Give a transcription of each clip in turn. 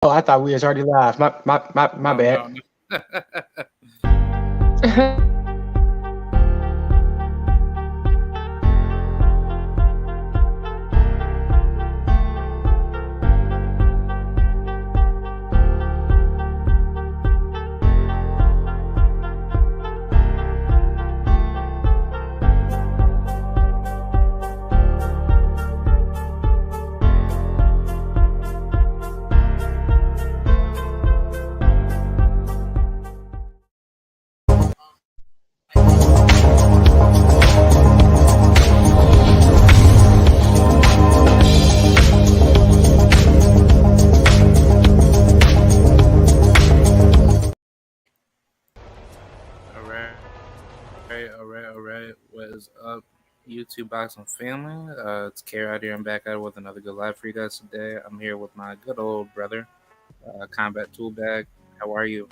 Oh, I thought we was already live. My Oh bad. no. All right. What is up, YouTube Boxing family? It's K out here. I'm back out with another good live for you guys today. I'm here with my good old brother, Combat Tool Bag. How are you?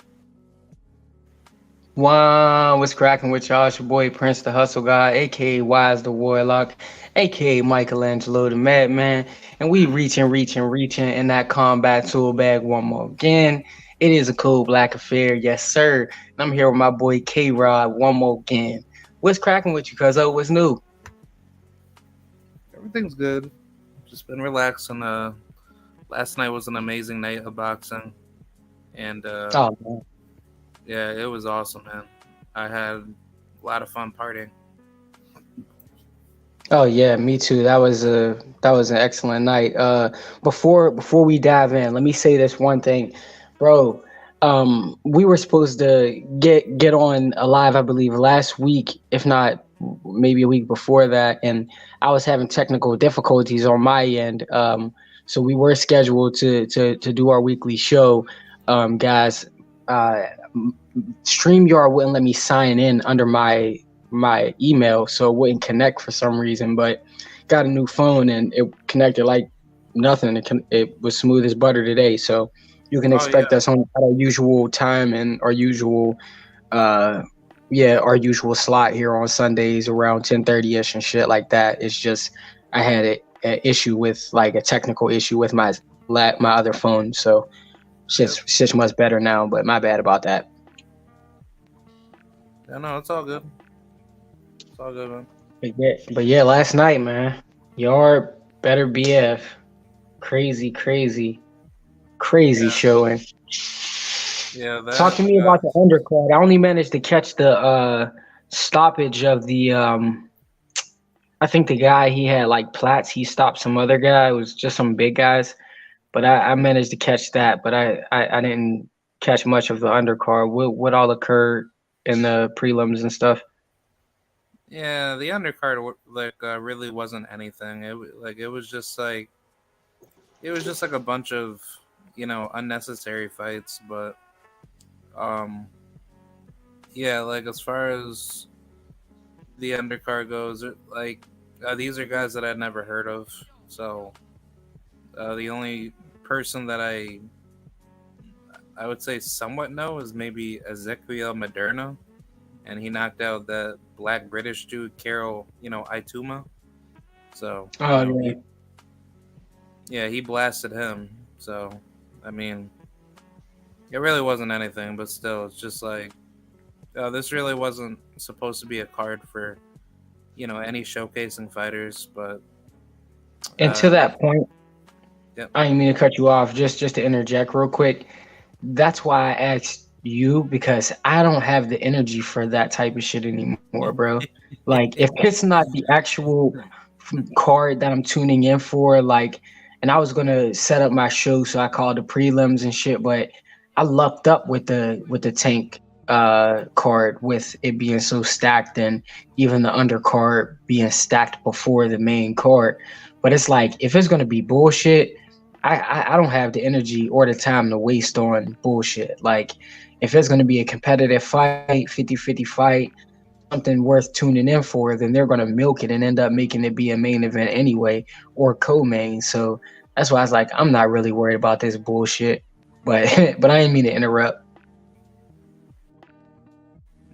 What's cracking with y'all? It's your boy Prince the Hustle Guy, aka Wise the Warlock, aka Michelangelo the Madman, and we reaching in that combat tool bag one more again. It is a cool black affair, yes sir. And I'm here with my boy K Rod one more again. What's cracking with you, cuz? Oh, what's new? Everything's good. Just been relaxing. Last night was an amazing night of boxing, and Oh man. yeah, it was awesome, man. I had a lot of fun partying. Oh yeah, me too. That was an excellent night. Before we dive in, let me say this one thing, bro. We were supposed to get on a live, I believe, last week, if not maybe a week before that, and I was having technical difficulties on my end. So we were scheduled to do our weekly show, guys. Uh, StreamYard wouldn't let me sign in under my email, so it wouldn't connect for some reason. But got a new phone and it connected like nothing. It was smooth as butter today. So you can Oh expect yeah. us on our usual time and uh our usual slot here on Sundays around 10:30 ish and shit like that. It's just I had a issue with like a technical issue with my other phone. So Yep. shit's much better now. But my bad about that. Yeah, no, it's all good. It's all good, man. But yeah, last night, man, Yard better BF, crazy, crazy Yeah. showing. Yeah, Talk that to me about the undercard. I only managed to catch the stoppage of the I think the guy he had like Platts. He stopped some other guy. It was just some big guys, but I managed to catch that. But I didn't catch much of the undercard. What all occurred in the prelims and stuff. Yeah, the undercard really wasn't anything. It was just like a bunch of unnecessary fights. But um, yeah, like as far as the undercard goes, these are guys that I'd never heard of. So the only person that I would say somewhat know is maybe Ezequiel Moderna, and he knocked out that black British dude Carol Ituma. So Oh yeah. he blasted him. So, I mean, it really wasn't anything, but still, it's just like, this really wasn't supposed to be a card for, any showcasing fighters, but, And to yep, that point, yep. I didn't mean to cut you off. Just to interject real quick. That's why I asked you because I don't have the energy for that type of shit anymore, bro. Like if it's not the actual card that I'm tuning in for, like, and I was gonna set up my show, so I called the prelims and shit, but I lucked up with the tank card with it being so stacked and even the undercard being stacked before the main card. But it's like if it's gonna be bullshit, I don't have the energy or the time to waste on bullshit. Like if it's gonna be a competitive fight, 50-50 fight, something worth tuning in for, then they're gonna milk it and end up making it be a main event anyway or co-main. So that's why I was like, I'm not really worried about this bullshit. But but I didn't mean to interrupt.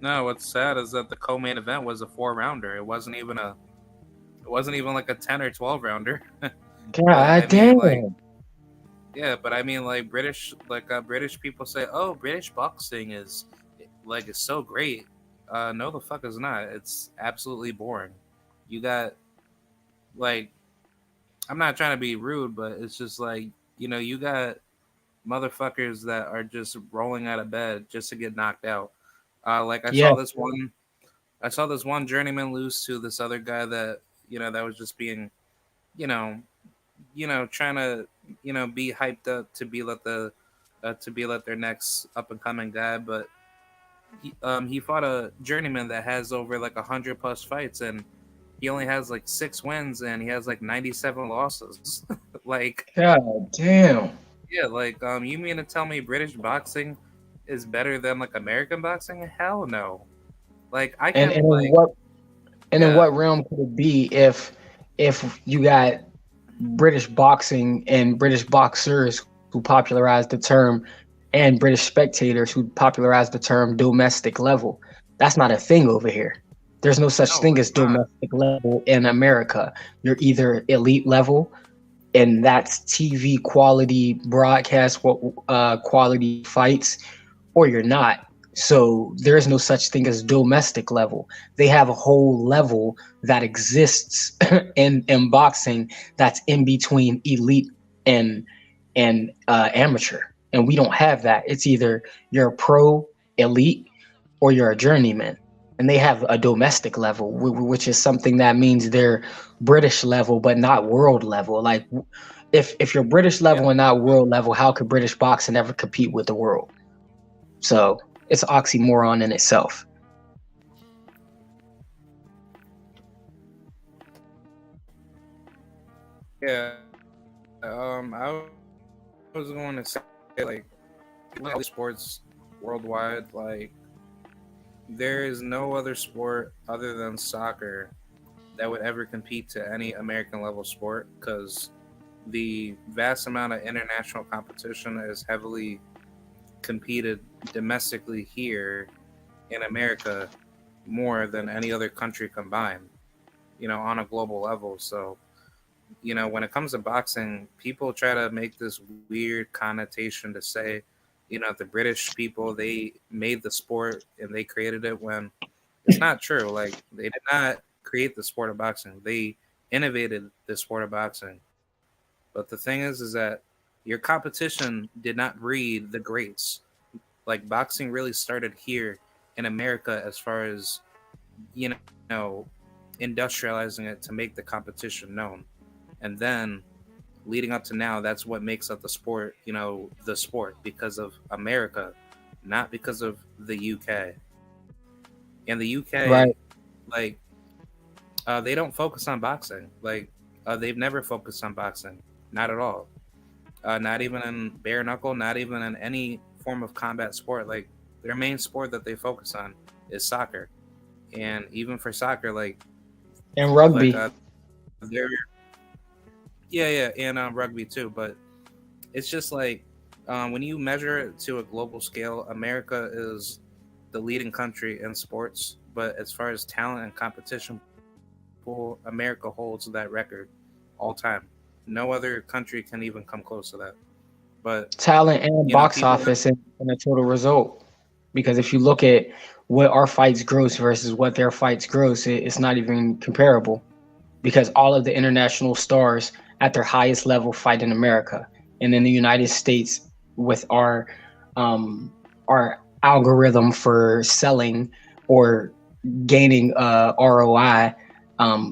No, what's sad is that the co-main event was a 4 rounder. It wasn't even like a 10 or 12 rounder. But I God mean, like, damn. Yeah, but I mean, like British people say, "Oh, British boxing is so great." No, the fuck is not. It's absolutely boring. You got like, I'm not trying to be rude, but it's just like, you got motherfuckers that are just rolling out of bed just to get knocked out. Like Yeah, I saw this one journeyman lose to this other guy that that was just being, you know, trying to be hyped up to be like their next up and coming guy, but he fought a journeyman that has over like 100 plus fights, and he only has like 6 wins, and he has like 97 losses. Like, god damn. yeah, like you mean to tell me British boxing is better than like American boxing? Hell no. Like I And can and in like what and in yeah what realm could it be if you got British boxing and British boxers who popularized the term, and British spectators who popularized the term domestic level? That's not a thing over here. There's no such no, thing it's as not. domestic level in America. You're either elite level, and that's TV quality broadcast, quality fights, or you're not. So there is no such thing as domestic level. They have a whole level that exists in boxing that's in between elite and amateur, and we don't have that. It's either you're a pro elite or you're a journeyman, and they have a domestic level, which is something that means they're British level but not world level. Like, if you're British Yeah, level and not world level, how could British boxing ever compete with the world? So it's an oxymoron in itself. yeah. I was going to say, like, look at sports worldwide. Like, there is no other sport other than soccer that would ever compete to any American level sport, because the vast amount of international competition is heavily competed domestically here in America more than any other country combined, on a global level. So, when it comes to boxing, people try to make this weird connotation to say, the British people, they made the sport and they created it, when it's not true. Like, they did not create the sport of boxing. They innovated the sport of boxing. But the thing is that your competition did not breed the greats. Like, boxing really started here in America, as far as, you know, industrializing it to make the competition known. And then leading up to now, that's what makes up the sport, the sport, because of America, not because of the UK. And the UK, Right. like, they don't focus on boxing. Like, they've never focused on boxing, not at all. Not even in bare knuckle, not even in any form of combat sport. Like, their main sport that they focus on is soccer. And even for soccer, And like rugby. they're yeah, and rugby too. But it's just like, when you measure it to a global scale, America is the leading country in sports. But as far as talent and competition pool, America holds that record all time. No other country can even come close to that. But Talent and box people, office and a total result. Because if you look at what our fights gross versus what their fights gross, it's not even comparable. Because all of the international stars at their highest level fight in America, and in the United States, with our algorithm for selling or gaining ROI,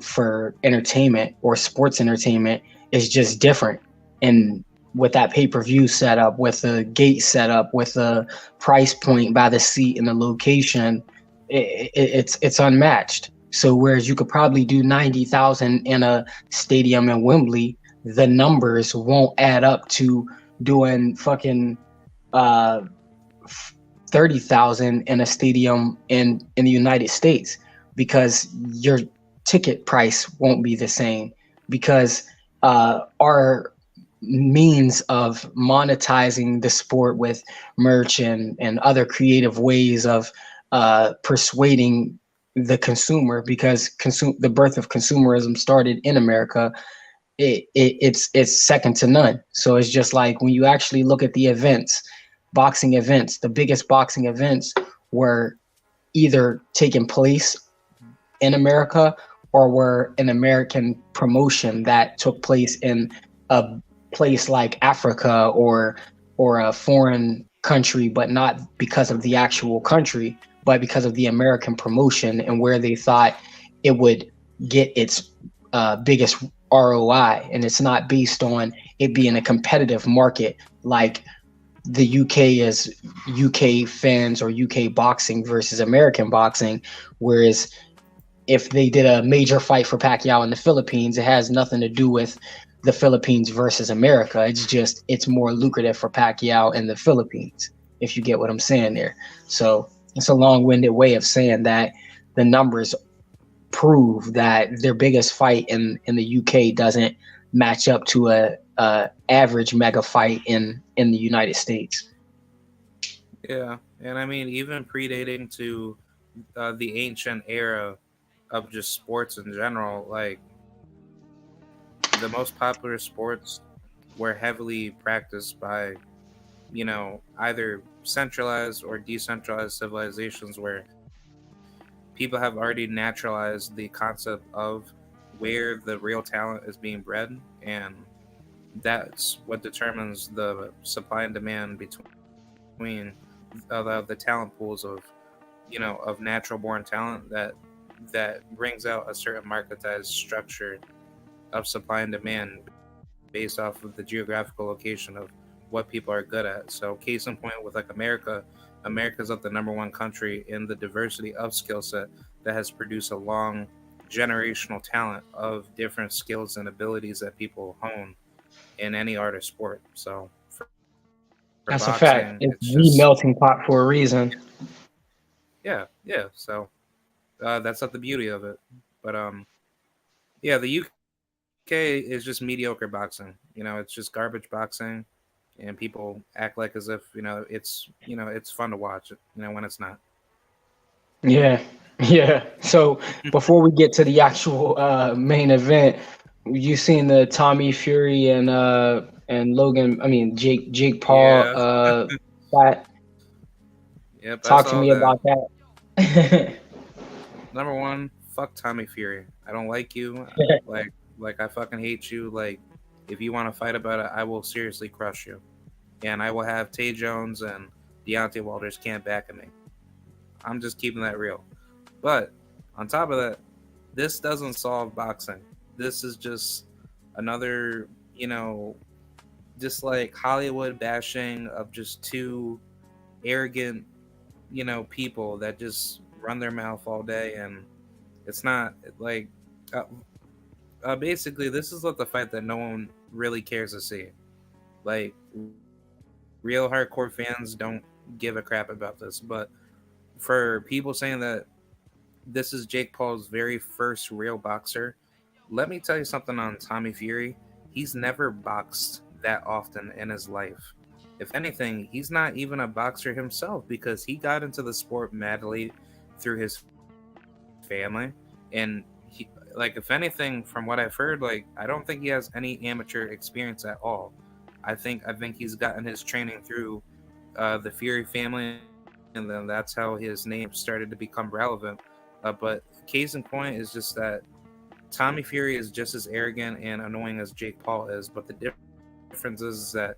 for entertainment or sports entertainment, is just different. And with that pay-per-view setup, with the gate setup, with the price point by the seat and the location, it's unmatched. So whereas you could probably do 90,000 in a stadium in Wembley, the numbers won't add up to doing fucking uh 30,000 in a stadium in the United States, because your ticket price won't be the same, because our means of monetizing the sport with merch and other creative ways of persuading the consumer, because the birth of consumerism started in America, it's second to none. So it's just like when you actually look at the events, boxing events, the biggest boxing events were either taking place in America or were an American promotion that took place in a place like Africa or a foreign country, but not because of the actual country, but because of the American promotion and where they thought it would get its biggest ROI. And it's not based on it being a competitive market like the UK is UK fans or UK boxing versus American boxing. Whereas if they did a major fight for Pacquiao in the Philippines, it has nothing to do with the Philippines versus America. It's just it's more lucrative for Pacquiao in the Philippines, if you get what I'm saying there. So it's a long-winded way of saying that the numbers prove that their biggest fight in the UK doesn't match up to a average mega fight in the United States. Yeah, and I mean, even predating to the ancient era of just sports in general, like the most popular sports were heavily practiced by, either centralized or decentralized civilizations where people have already naturalized the concept of where the real talent is being bred, and that's what determines the supply and demand between the talent pools of of natural born talent that brings out a certain marketized structure of supply and demand based off of the geographical location of what people are good at. So case in point with like America's like the number one country in the diversity of skill set that has produced a long generational talent of different skills and abilities that people hone in any art or sport. So for That's a fact. boxing, It's it's the just melting pot for a reason. yeah. So that's not the beauty of it. But yeah, the UK is just mediocre boxing. It's just garbage boxing, and people act like as if it's fun to watch. When it's not. Yeah, yeah. So before we get to the actual main event, you seen the Tommy Fury and Logan, I mean Jake Paul Yeah. fight? Yep. I Talk to saw me that. about that. Number one, fuck Tommy Fury. I don't like you. Like I fucking hate you. Like if you want to fight about it, I will seriously crush you, and I will have Tay Jones and Deontay Walters camp back at me. I'm just keeping that real. But on top of that, this doesn't solve boxing. This is just another, just like Hollywood bashing of just two arrogant, people that just run their mouth all day, and it's not like uh, basically this is what the fight that no one really cares to see. Like real hardcore fans don't give a crap about this, but for people saying that this is Jake Paul's very first real boxer, let me tell you something on Tommy Fury. He's never boxed that often in his life. If anything, he's not even a boxer himself because he got into the sport madly through his family. And he, like, if anything, from what I've heard, like, I don't think he has any amateur experience at all. I think he's gotten his training through the Fury family, and then that's how his name started to become relevant. But case in point is just that Tommy Fury is just as arrogant and annoying as Jake Paul is, but the difference is that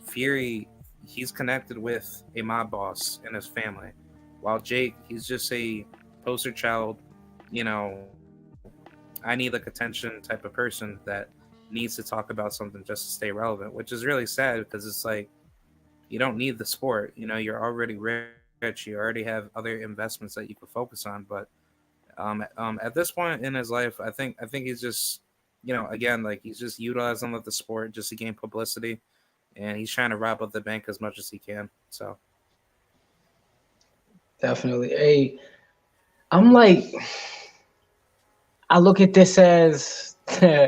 Fury, he's connected with a mob boss in his family, while Jake, he's just a poster child, you know, I need like attention type of person that needs to talk about something just to stay relevant, which is really sad because it's like you don't need the sport. You're already rich. You already have other investments that you could focus on. But at this point in his life, I think he's just, again, like he's just utilizing the sport just to gain publicity, and he's trying to rob up the bank as much as he can. So Definitely. Hey, I'm like, I look at this as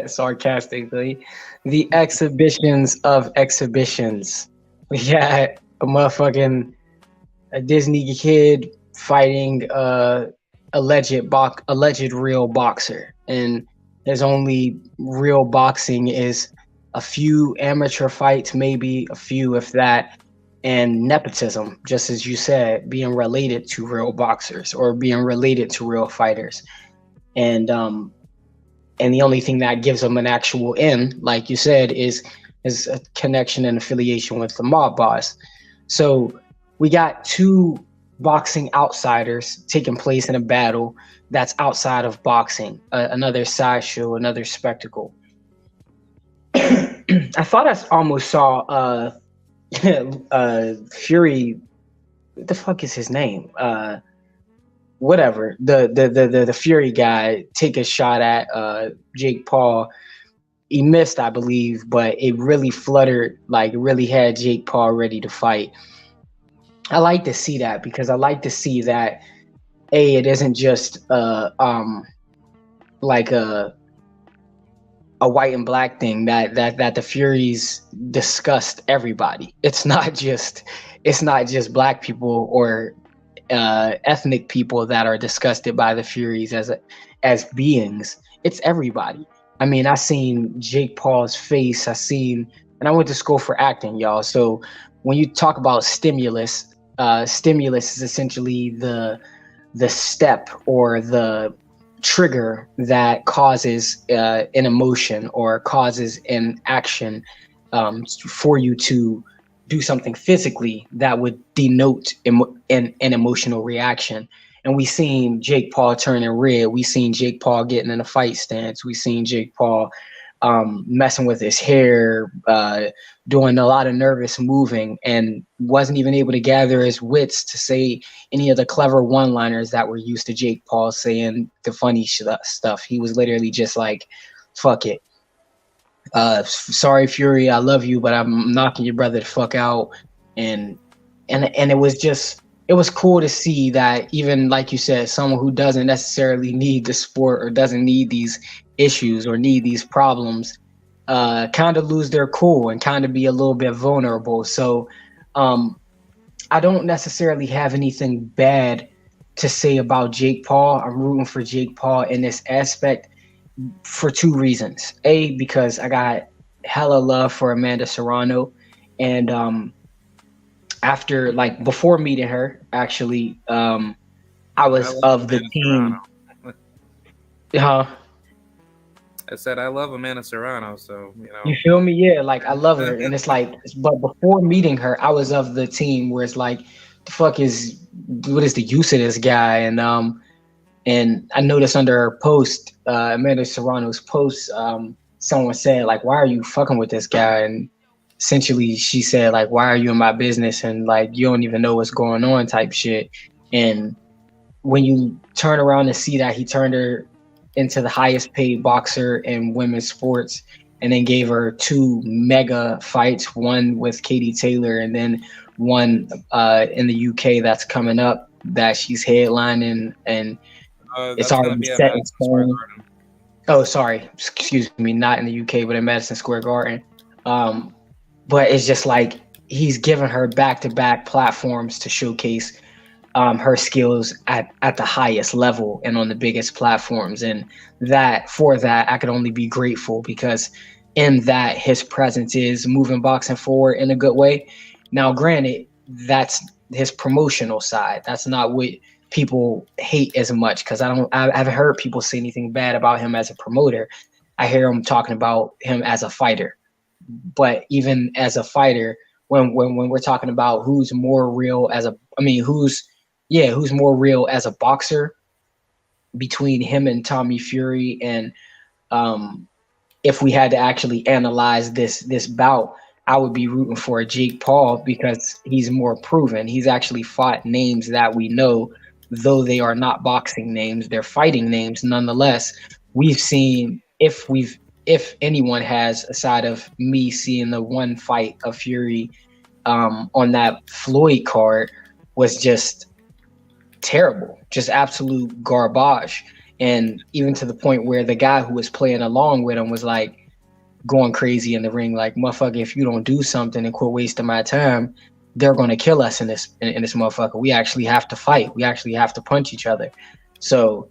sarcastically the exhibitions of exhibitions. We got a Disney kid fighting alleged real boxer, and His only real boxing is a few amateur fights, maybe a few, if that, and nepotism, just as you said, being related to real boxers or being related to real fighters. And and the only thing that gives him an actual in, like you said, is a connection and affiliation with the mob boss. So we got two boxing outsiders taking place in a battle that's outside of boxing, another sideshow, another spectacle. I thought I almost saw Fury. What the fuck is his name? Whatever. The Fury guy take a shot at Jake Paul. He missed, I believe, but it really fluttered, like it really had Jake Paul ready to fight. I like to see that because I like to see that it isn't just like a white and black thing, that the Furies disgust everybody. It's not just black people or ethnic people that are disgusted by the Furies as beings. It's everybody. I mean, I seen Jake Paul's face. And I went to school for acting, y'all. So when you talk about stimulus, stimulus is essentially the step or the trigger that causes an emotion or causes an action for you to do something physically that would denote an emotional reaction. And we seen Jake Paul turning red. We seen Jake Paul getting in a fight stance. We seen Jake Paul messing with his hair, doing a lot of nervous moving, and wasn't even able to gather his wits to say any of the clever one-liners that were used to Jake Paul saying the funny stuff. He was literally just like, fuck it. Sorry, Fury, I love you, but I'm knocking your brother the fuck out. And it was cool to see that, even like you said, someone who doesn't necessarily need the sport or doesn't need these issues or need these problems kind of lose their cool and kind of be a little bit vulnerable. So I don't necessarily have anything bad to say about Jake Paul. I'm rooting for Jake Paul in this aspect for two reasons. A, because I got hella love for Amanda Serrano, and after, like, before meeting her, actually, I was of the team. I said I love Amanda Serrano, so you know. You feel me? Yeah, like I love her, and it's like, but before meeting her, I was of the team where it's like, what is the use of this guy? And I noticed under her post, Amanda Serrano's post, someone said like, why are you fucking with this guy? And essentially she said like, why are you in my business? And like, you don't even know what's going on type shit. And when you turn around and see that he turned her into the highest paid boxer in women's sports, and then gave her two mega fights, one with Katie Taylor and then one in the UK that's coming up that she's headlining, and it's already set in stone. Oh, sorry, excuse me, not in the UK, but in Madison Square Garden. But it's just like he's given her back-to-back platforms to showcase her skills at the highest level and on the biggest platforms. And for that, I could only be grateful, because in that, his presence is moving boxing forward in a good way. Now, granted, that's his promotional side. That's not what people hate as much, because I haven't heard people say anything bad about him as a promoter. I hear him talking about him as a fighter. But even as a fighter, when we're talking about who's more real who's more real as a boxer between him and Tommy Fury, and if we had to actually analyze this bout, I would be rooting for Jake Paul, because he's more proven. He's actually fought names that we know, though they are not boxing names, they're fighting names nonetheless. We've seen, if anyone has, aside of me seeing the one fight of Fury on that Floyd card, was just terrible, just absolute garbage. And even to the point where the guy who was playing along with him was like going crazy in the ring, like, motherfucker, if you don't do something and quit wasting my time, they're going to kill us in this motherfucker. We actually have to fight. We actually have to punch each other. So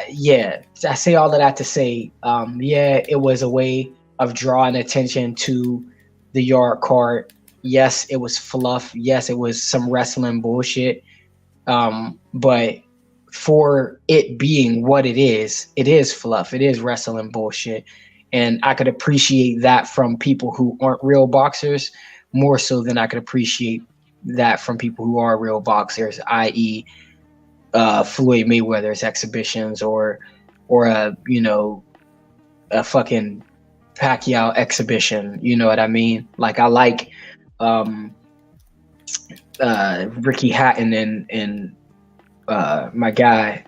Yeah, I say all of that to say, yeah, it was a way of drawing attention to the yard card. Yes, it was fluff. Yes, it was some wrestling bullshit. But for it being what it is fluff. It is wrestling bullshit. And I could appreciate that from people who aren't real boxers more so than I could appreciate that from people who are real boxers, i.e., Floyd Mayweather's exhibitions or a a fucking Pacquiao exhibition. You know what I mean? Like I like um, Ricky Hatton and my guy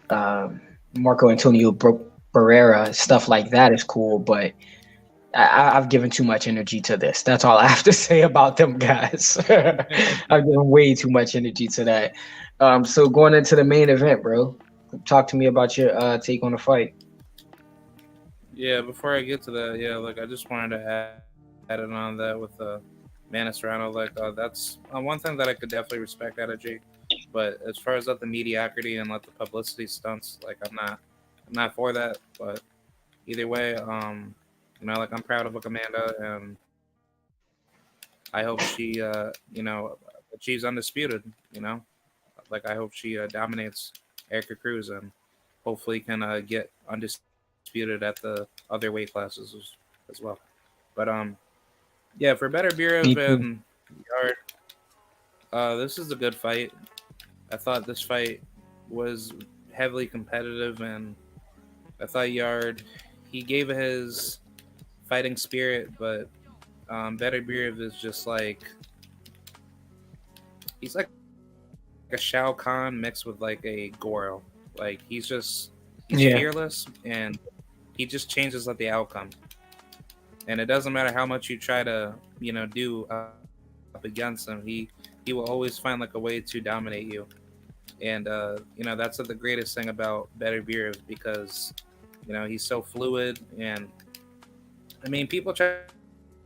Marco Antonio Barrera, stuff like that is cool, but I've given too much energy to this. That's all I have to say about them guys. I've given way too much energy to that. So going into the main event, bro, talk to me about your take on the fight. Yeah, before I get to that, yeah, like I just wanted to add it on that with Manny Serrano. Like that's one thing that I could definitely respect out of Jake. But as far as the mediocrity and the publicity stunts, like I'm not for that. But either way, like I'm proud of like Amanda, and I hope she, achieves undisputed. You know, like I hope she dominates Erica Cruz and hopefully can get undisputed at the other weight classes as well. But yeah, for Better Me Burev too. and Yard, this is a good fight. I thought this fight was heavily competitive, and I thought Yard he gave his fighting spirit, but Better Burev is just like he's like a Shao Kahn mixed with like a Goro. Like he's Yeah. fearless and he just changes the outcome. And it doesn't matter how much you try to do up against him. He will always find like a way to dominate you. And that's the greatest thing about Better Beer because he's so fluid. And I mean, people try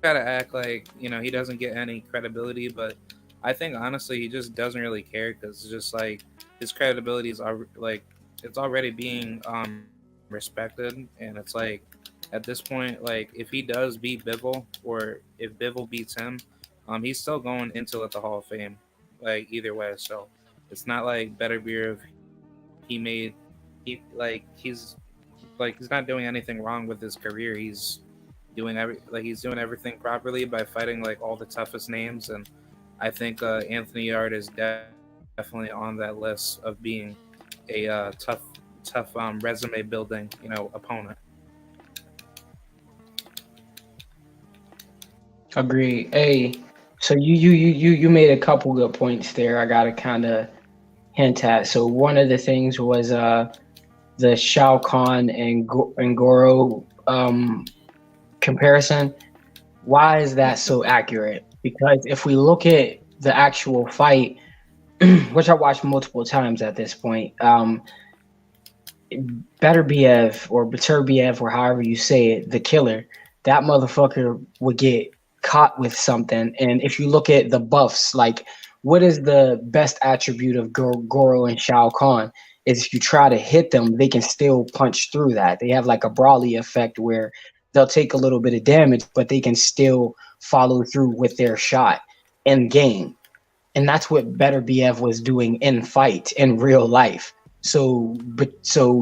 to act like he doesn't get any credibility, but I think honestly he just doesn't really care because it's just like his credibility is like it's already being respected, and it's like at this point, like if he does beat Bivol or if Bivol beats him, he's still going into the Hall of Fame, like either way. So it's not like Better Beer if he made he's not doing anything wrong with his career. He's doing everything properly by fighting like all the toughest names, and I think Anthony Yard is definitely on that list of being a tough resume building opponent. Agree. Hey, so you made a couple good points there. I gotta kind of hint at. So one of the things was the Shao Kahn and Goro comparison. Why is that so accurate? Because if we look at the actual fight, which I watched multiple times at this point, Beterbiev or Beterbiev or however you say it, the killer, that motherfucker would get caught with something. And if you look at the buffs, like what is the best attribute of Goro and Shao Kahn? Is if you try to hit them, they can still punch through that. They have like a Brawley effect where they'll take a little bit of damage, but they can still follow through with their shot in game. And that's what Beterbiev was doing in fight in real life. So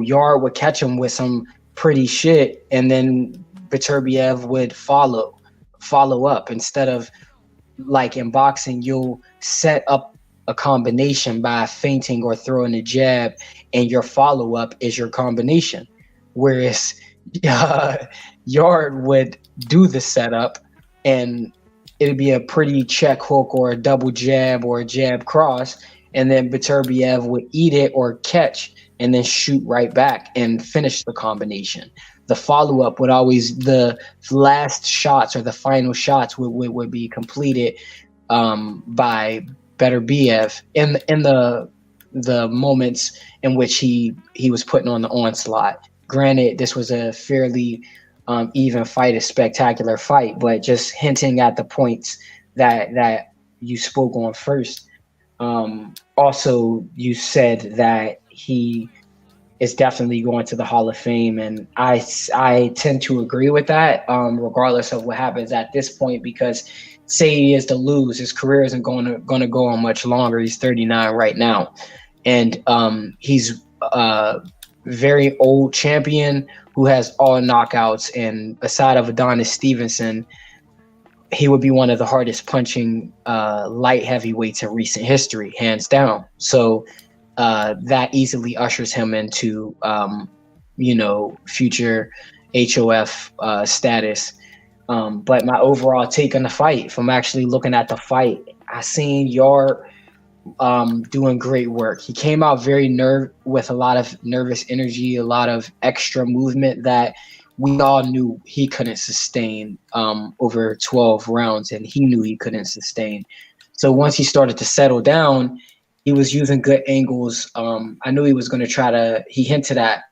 Yar would catch him with some pretty shit, and then Beterbiev would follow up instead of like in boxing, you'll set up a combination by feinting or throwing a jab, and your follow up is your combination. Whereas Yard would do the setup, and it'd be a pretty check hook or a double jab or a jab cross, and then Beterbiev would eat it or catch and then shoot right back and finish the combination. The follow up would always the last shots or the final shots would be completed by Beterbiev in the moments in which he was putting on the onslaught. Granted, this was a fairly even fight, a spectacular fight, but just hinting at the points that you spoke on first. Also, you said that he is definitely going to the Hall of Fame, and I tend to agree with that, regardless of what happens at this point. Because say he is to lose, his career isn't going to go on much longer. He's 39 right now, and he's a very old champion who has all knockouts. And aside of Adonis Stevenson, he would be one of the hardest punching light heavyweights in recent history, hands down. So that easily ushers him into, future HOF status. But my overall take on the fight, from actually looking at the fight, I seen Yarde doing great work. He came out with a lot of nervous energy, a lot of extra movement that we all knew he couldn't sustain over 12 rounds, and he knew he couldn't sustain. So once he started to settle down, he was using good angles. I knew he was going to he hinted at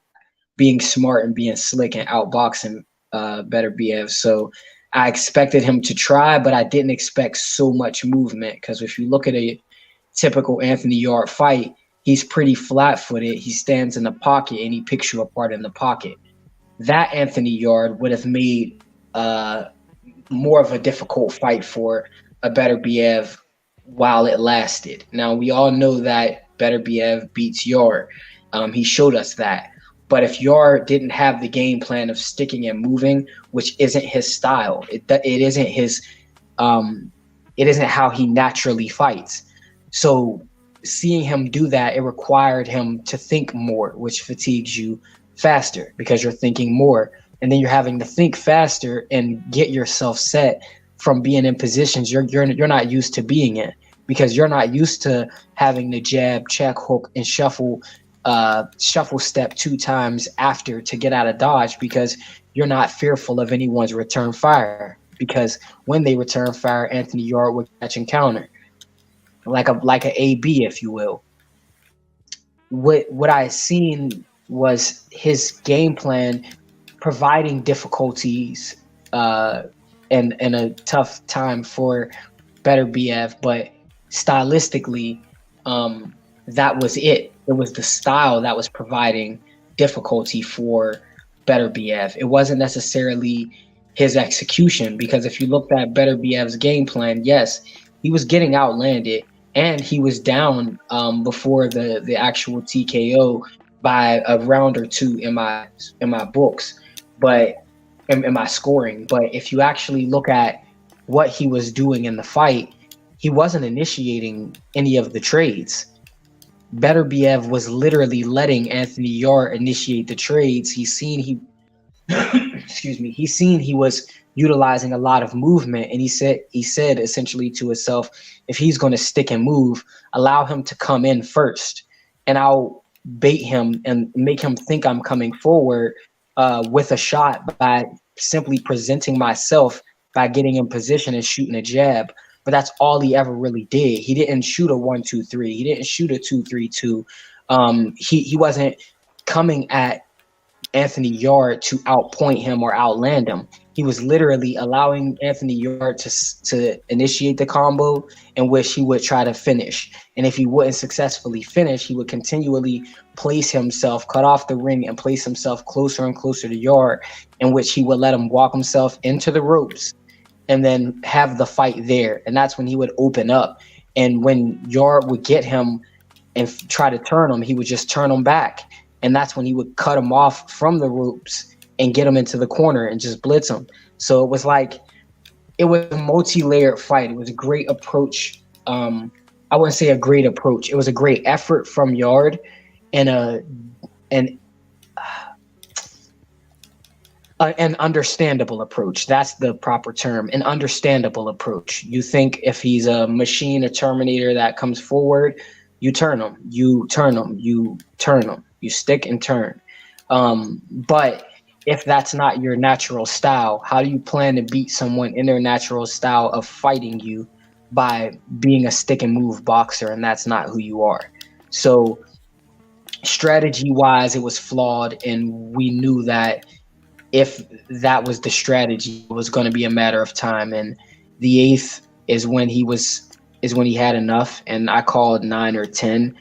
being smart and being slick and outboxing Beterbiev. So I expected him to try, but I didn't expect so much movement, because if you look at a typical Anthony Yarde fight, he's pretty flat-footed. He stands in the pocket and he picks you apart in the pocket. That Anthony Yarde would have made more of a difficult fight for a Beterbiev while it lasted. Now, we all know that Beterbiev beats Yarde. He showed us that. But if Yarde didn't have the game plan of sticking and moving, which isn't his style, it isn't his, it isn't how he naturally fights. So seeing him do that, it required him to think more, which fatigues you faster because you're thinking more. And then you're having to think faster and get yourself set from being in positions you're not used to being in, because you're not used to having the jab, check, hook, and shuffle step 2 times after to get out of dodge, because you're not fearful of anyone's return fire. Because when they return fire, Anthony Yarde would catch and counter like a AB, if you will. What I seen was his game plan providing difficulties and a tough time for Beterbiev, but stylistically, that was it. It was the style that was providing difficulty for Beterbiev. It wasn't necessarily his execution, because if you looked at Beterbiev's game plan, yes, he was getting outlanded and he was down before the actual TKO by a round or two in my books, but in my scoring. But if you actually look at what he was doing in the fight, he wasn't initiating any of the trades. Beterbiev was literally letting Anthony Yarde initiate the trades. He's seen he was utilizing a lot of movement, and he said essentially to himself, if he's going to stick and move, allow him to come in first, and I'll bait him and make him think I'm coming forward with a shot by simply presenting myself by getting in position and shooting a jab. But that's all he ever really did. He didn't shoot a 1-2-3. He didn't shoot a 2-3-2. He wasn't coming at Anthony Yarde to outpoint him or outland him. He was literally allowing Anthony Yarde to initiate the combo in which he would try to finish. And if he wouldn't successfully finish, he would continually place himself, cut off the ring, and place himself closer and closer to Yarde, in which he would let him walk himself into the ropes and then have the fight there. And that's when he would open up. And when Yarde would get him and try to turn him, he would just turn him back. And that's when he would cut him off from the ropes and get him into the corner and just blitz him. So it was a multi-layered fight. It was a great approach. I wouldn't say a great approach. It was a great effort from Yarde and an understandable approach. That's the proper term, an understandable approach. You think if he's a machine, a Terminator that comes forward, you turn him, you turn him, you turn him, you stick and turn. But if that's not your natural style, how do you plan to beat someone in their natural style of fighting you by being a stick and move boxer, and that's not who you are? So strategy-wise, it was flawed, and we knew that if that was the strategy, it was going to be a matter of time. And the 8th is when he had enough, and I called 9 or 10.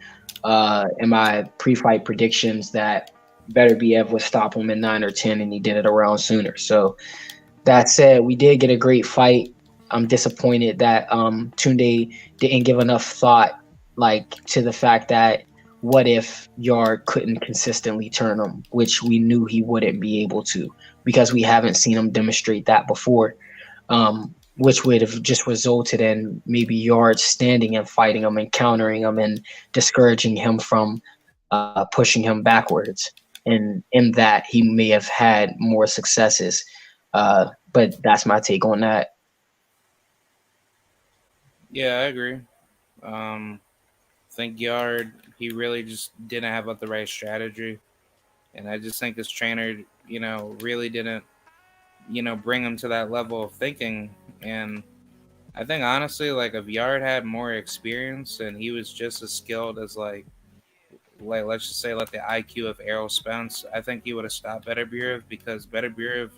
in my pre-fight predictions that Beterbiev would stop him in 9 or 10, and he did it a round sooner. So that said, we did get a great fight. I'm disappointed that Tunde didn't give enough thought, like, to the fact that what if Yard couldn't consistently turn him, which we knew he wouldn't be able to because we haven't seen him demonstrate that before, which would have just resulted in maybe Yard standing and fighting him and countering him and discouraging him from pushing him backwards. And in that, he may have had more successes. But that's my take on that. Yeah, I agree. Think Yard, he really just didn't have the right strategy, and I just think his trainer, really didn't, bring him to that level of thinking. And I think honestly, like if Yard had more experience and he was just as skilled as like let's just say like the IQ of Errol Spence, I think he would have stopped Beterbiev because Beterbiev,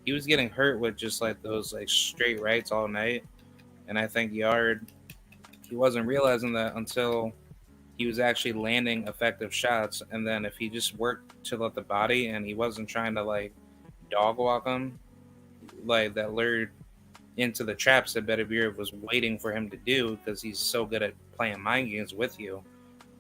he was getting hurt with just like those like straight rights all night. And I think Yard, he wasn't realizing that until he was actually landing effective shots. And then if he just worked to let the body and he wasn't trying to like dog walk him, like that lured into the traps that Beterbiev was waiting for him to do because he's so good at playing mind games with you.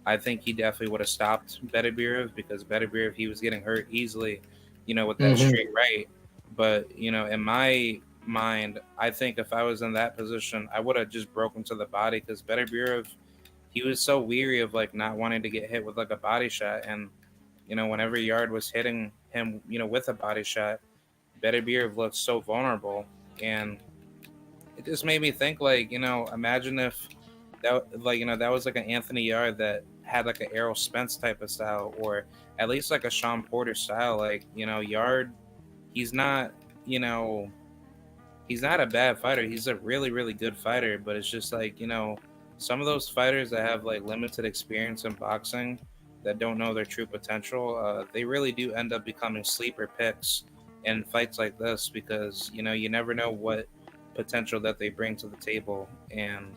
I think he definitely would have stopped Beterbiev because Beterbiev, he was getting hurt easily, with that straight right. But, in my mind, I think if I was in that position, I would have just broken to the body because Beterbiev, he was so weary of like not wanting to get hit with like a body shot. And, whenever Yard was hitting him, with a body shot, Beterbiev looked so vulnerable. And it just made me think like, imagine if that, like, that was like an Anthony Yard that had like an Errol Spence type of style, or at least like a Sean Porter style. Like, Yard, he's not a bad fighter. He's a really, really good fighter, but it's just like, some of those fighters that have like limited experience in boxing that don't know their true potential, they really do end up becoming sleeper picks in fights like this because, you never know what potential that they bring to the table. And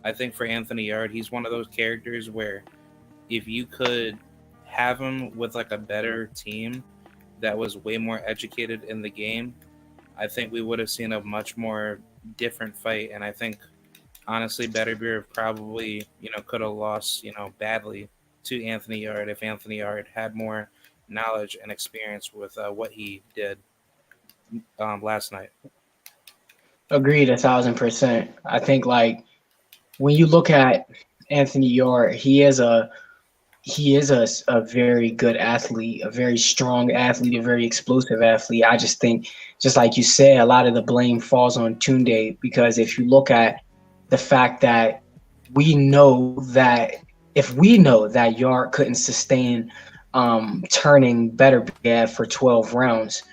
I think for Anthony Yard, he's one of those characters where if you could have him with like a better team that was way more educated in the game, I think we would have seen a much more different fight. And I think honestly, Beterbiev probably, could have lost, badly to Anthony Yard if Anthony Yard had more knowledge and experience with what he did last night. Agreed 1,000%. I think like when you look at Anthony Yard, he is a very good athlete, a very strong athlete, a very explosive athlete. I just think, just like you said, a lot of the blame falls on Tunde because if you look at the fact that we know that if we know that Yard couldn't sustain turning Beterbiev for 12 rounds,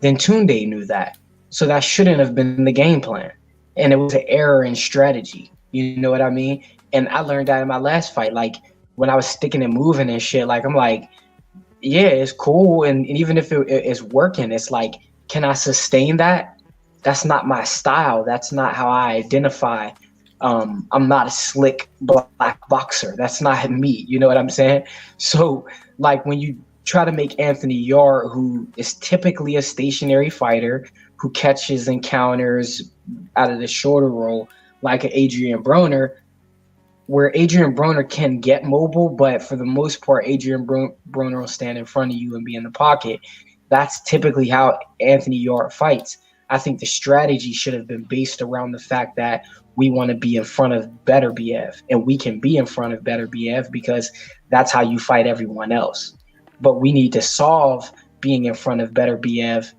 then Tunde knew that. So that shouldn't have been the game plan. And it was an error in strategy. You know what I mean? And I learned that in my last fight. Like when I was sticking and moving and shit, like I'm like, yeah, it's cool. And even if it is working, it's like, can I sustain that? That's not my style. That's not how I identify. I'm not a slick black boxer. That's not me. You know what I'm saying? So like when you try to make Anthony Yard, who is typically a stationary fighter, who catches and counters out of the shorter roll, like an Adrian Broner, where Adrian Broner can get mobile, but for the most part, Adrian Broner will stand in front of you and be in the pocket. That's typically how Anthony Yard fights. I think the strategy should have been based around the fact that we want to be in front of Beterbiev, and we can be in front of Beterbiev because that's how you fight everyone else. But we need to solve being in front of Beterbiev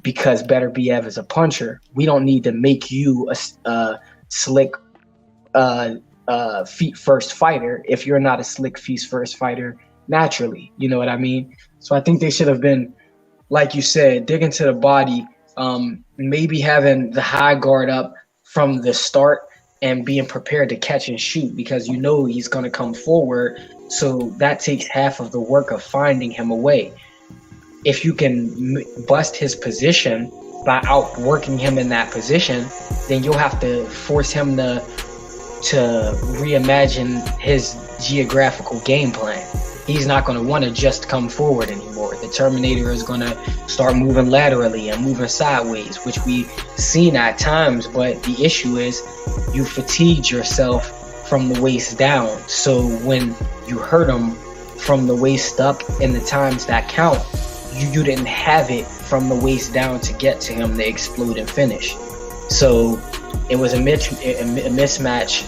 because Beterbiev is a puncher. We don't need to make you a slick feet first fighter if you're not a slick feet first fighter naturally. You know what I mean? So I think they should have been, like you said, digging to the body, maybe having the high guard up from the start and being prepared to catch and shoot because you know he's going to come forward. So that takes half of the work of finding him away. If you can bust his position by outworking him in that position, then you'll have to force him to to reimagine his geographical game plan. He's not going to want to just come forward anymore. The Terminator is going to start moving laterally and moving sideways, which we've seen at times. But the issue is you fatigued yourself from the waist down. So when you hurt him from the waist up in the times that count, you didn't have it from the waist down to get to him to explode and finish. So it was a mismatch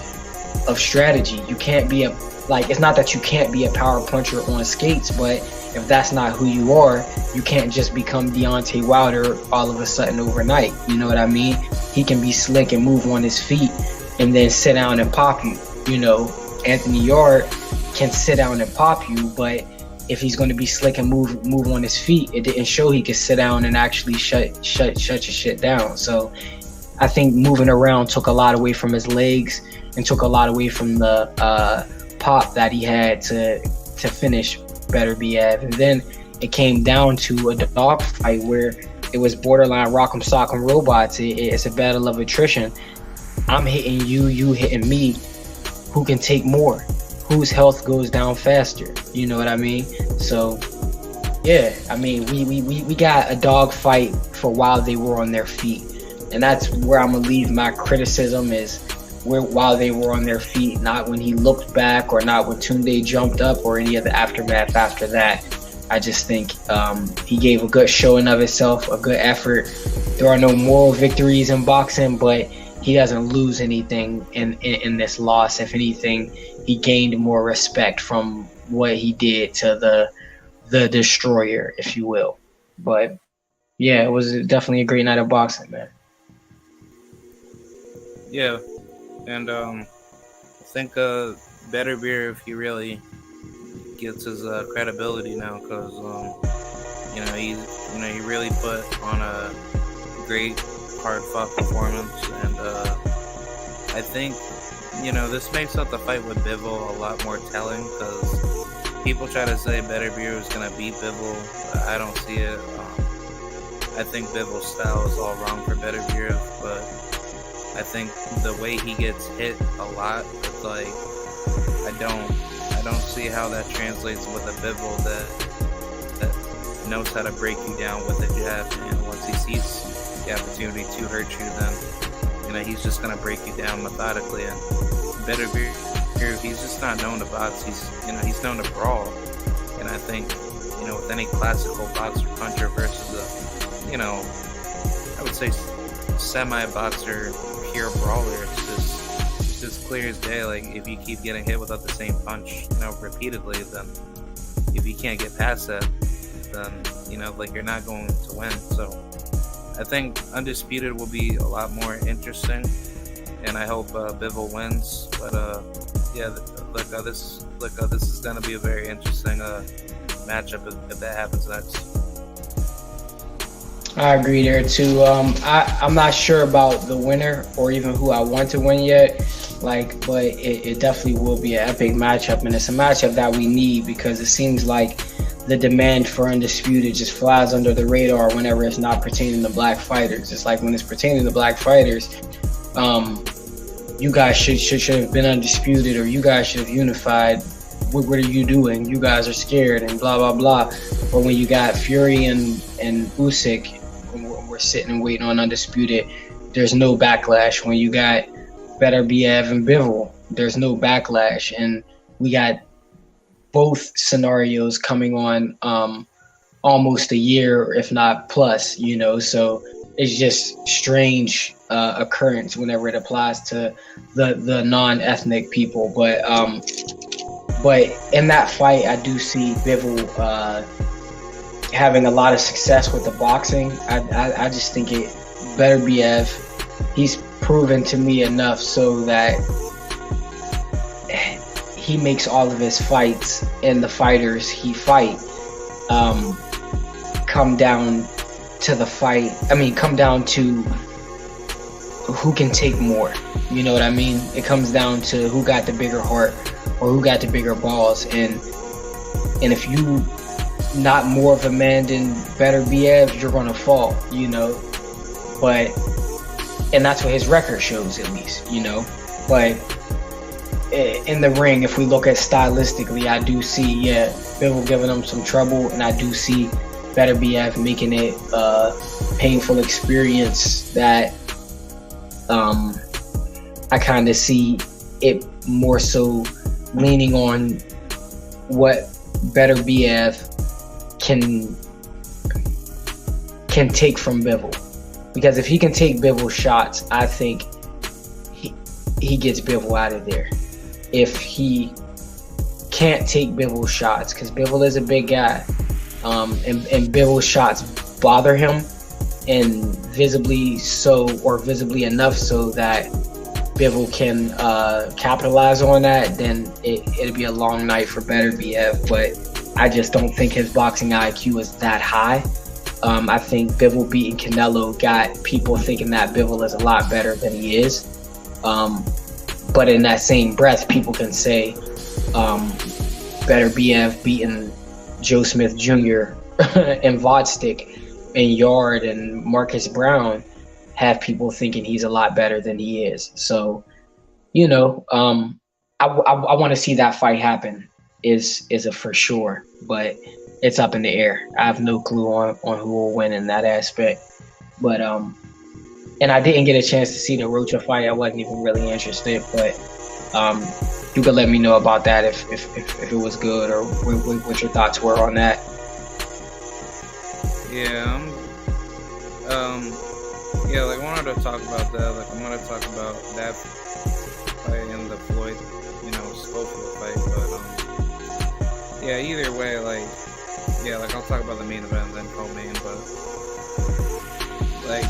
of strategy. You can't be it's not that you can't be a power puncher on skates, but if that's not who you are, you can't just become Deontay Wilder all of a sudden overnight. You know what I mean? He can be slick and move on his feet and then sit down and pop you. You know, Anthony Yarde can sit down and pop you, but if he's going to be slick and move on his feet, it didn't show he could sit down and actually shut your shit down. So I think moving around took a lot away from his legs and took a lot away from the pop that he had to finish Beterbiev. And then it came down to a dog fight where it was borderline rock'em sock'em robots. It's a battle of attrition. I'm hitting you, you hitting me. Who can take more? Whose health goes down faster? You know what I mean? So yeah, I mean we got a dog fight for while they were on their feet. And that's where I'm gonna leave my criticism is while they were on their feet, not when he looked back or not when Tunde jumped up or any of the aftermath after that. I just think he gave a good showing of himself, a good effort. There are no moral victories in boxing, but he doesn't lose anything in this loss. If anything, he gained more respect from what he did to the destroyer, if you will. But yeah, it was definitely a great night of boxing, man. Yeah. And I think Beterbiev, if he really gets his credibility now, because he really put on a great hard-fought performance, and I think this makes up the fight with Bivol a lot more telling, because people try to say Beterbiev is gonna beat Bivol, but I don't see it. I think Bivol's style is all wrong for Beterbiev, but I think the way he gets hit a lot, it's like I don't see how that translates with a Bivol that knows how to break you down with a jab, and once he sees the opportunity to hurt you, then he's just gonna break you down methodically. And Beterbiev, he's just not known to box. He's known to brawl, and I think with any classical boxer puncher versus I would say semi-boxer pure brawler, it's just clear as day. Like, if you keep getting hit without the same punch, repeatedly, then if you can't get past that, then you're not going to win. So I think Undisputed will be a lot more interesting, and I hope Bivol wins. But this is going to be a very interesting matchup if that happens next. I agree there too. I'm not sure about the winner or even who I want to win yet. But it definitely will be an epic matchup, and it's a matchup that we need, because it seems like the demand for Undisputed just flies under the radar whenever it's not pertaining to black fighters. It's like when it's pertaining to black fighters, you guys should have been Undisputed, or you guys should have unified. What are you doing? You guys are scared and blah blah blah. But when you got Fury and Usyk, we're sitting and waiting on Undisputed, there's no backlash. When you got Beterbiev and Bivol, there's no backlash. And we got both scenarios coming on almost a year, if not plus, so it's just strange occurrence whenever it applies to the non-ethnic people. But in that fight, I do see Bivol having a lot of success with the boxing. I just think Beterbiev, he's proven to me enough so that he makes all of his fights and the fighters he fight come down to the fight. Come down to who can take more. You know what I mean? It comes down to who got the bigger heart or who got the bigger balls. And if you not more of a man than Beterbiev, you're gonna fall, But and that's what his record shows, at least, But in the ring, if we look at stylistically, I do see, yeah, Bivol giving him some trouble, and I do see Better BF making it a painful experience that I kind of see it more so leaning on what Better BF can take from Bivol. Because if he can take Bivol shots, I think he gets Bivol out of there. If he can't take Bivol shots, because Bivol is a big guy, and Bivol shots bother him, and visibly enough so that Bivol can capitalize on that, then it'll be a long night for Better BF. But I just don't think his boxing IQ is that high. I think Bivol beating Canelo got people thinking that Bivol is a lot better than he is. But in that same breath, people can say Better BF beating Joe Smith Jr. and Vodstick and Yard and Marcus Brown have people thinking he's a lot better than he is. So, you know, I want to see that fight happen is a for sure, but it's up in the air. I have no clue on who will win in that aspect. But and I didn't get a chance to see the Rocha fight. I wasn't even really interested, but you could let me know about that if it was good, or what your thoughts were on that. Yeah, like I wanted to talk about that. Like I want to talk about that fight and the Floyd, scope of the fight. But yeah, either way, like I'll talk about the main event and then co-main. But like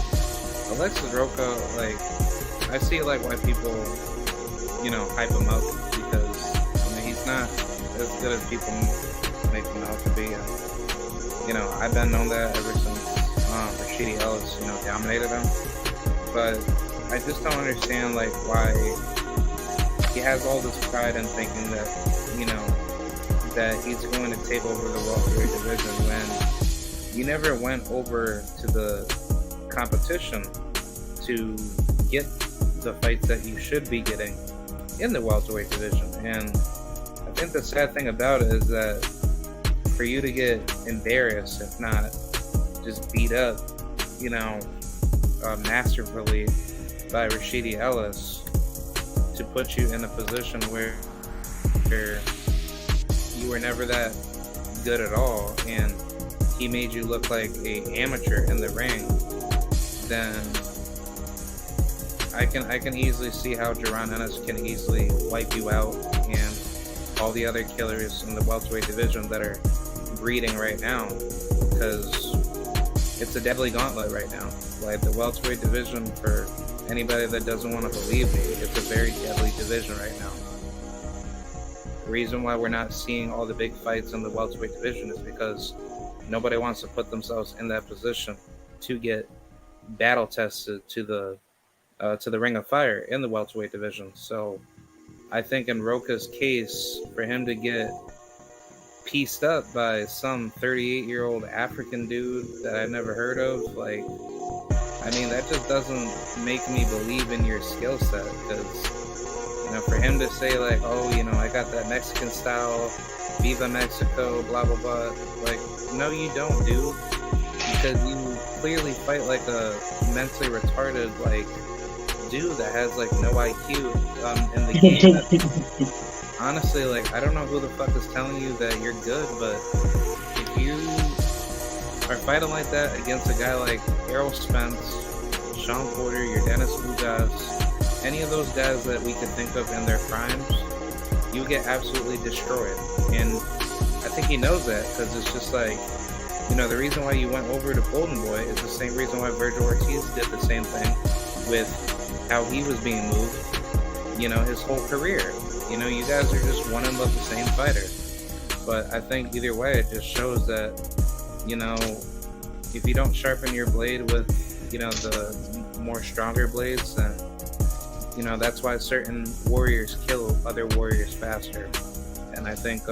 Alexis Rocha, like I see like why people, hype him up, because he's not as good as people make him out to be. And, I've been known that ever since Rashidi Ellis, dominated him. But I just don't understand like why he has all this pride in thinking that, that he's going to take over the welterweight division when you never went over to the competition to get the fights that you should be getting in the welterweight division. And I think the sad thing about it is that for you to get embarrassed, if not just beat up, masterfully by Rashidi Ellis, to put you in a position where you were never that good at all, and he made you look like an amateur in the ring, then I can easily see how Jaron Ennis can easily wipe you out, and all the other killers in the welterweight division that are breeding right now, because it's a deadly gauntlet right now. Like the welterweight division, for anybody that doesn't want to believe me, it's a very deadly division right now. The reason why we're not seeing all the big fights in the welterweight division is because nobody wants to put themselves in that position to get battle tested to the ring of fire in the welterweight division. So I think in Rocha's case, for him to get pieced up by some 38-year-old African dude that I've never heard of, like, that just doesn't make me believe in your skill set. Because, for him to say like, oh, I got that Mexican style, Viva Mexico, blah, blah, blah. Like, no, you don't, dude. Because you clearly fight like a mentally retarded, like, dude that has like no IQ in the game. Honestly, like, I don't know who the fuck is telling you that you're good, but if you are fighting like that against a guy like Errol Spence, Sean Porter, your Dennis Ugas, any of those guys that we could think of in their primes, you get absolutely destroyed. And I think he knows that, because it's just like, the reason why you went over to Golden Boy is the same reason why Virgil Ortiz did the same thing with how he was being moved, his whole career. You guys are just one and love the same fighter. But I think either way, it just shows that, if you don't sharpen your blade with, the more stronger blades, then, that's why certain warriors kill other warriors faster. And I think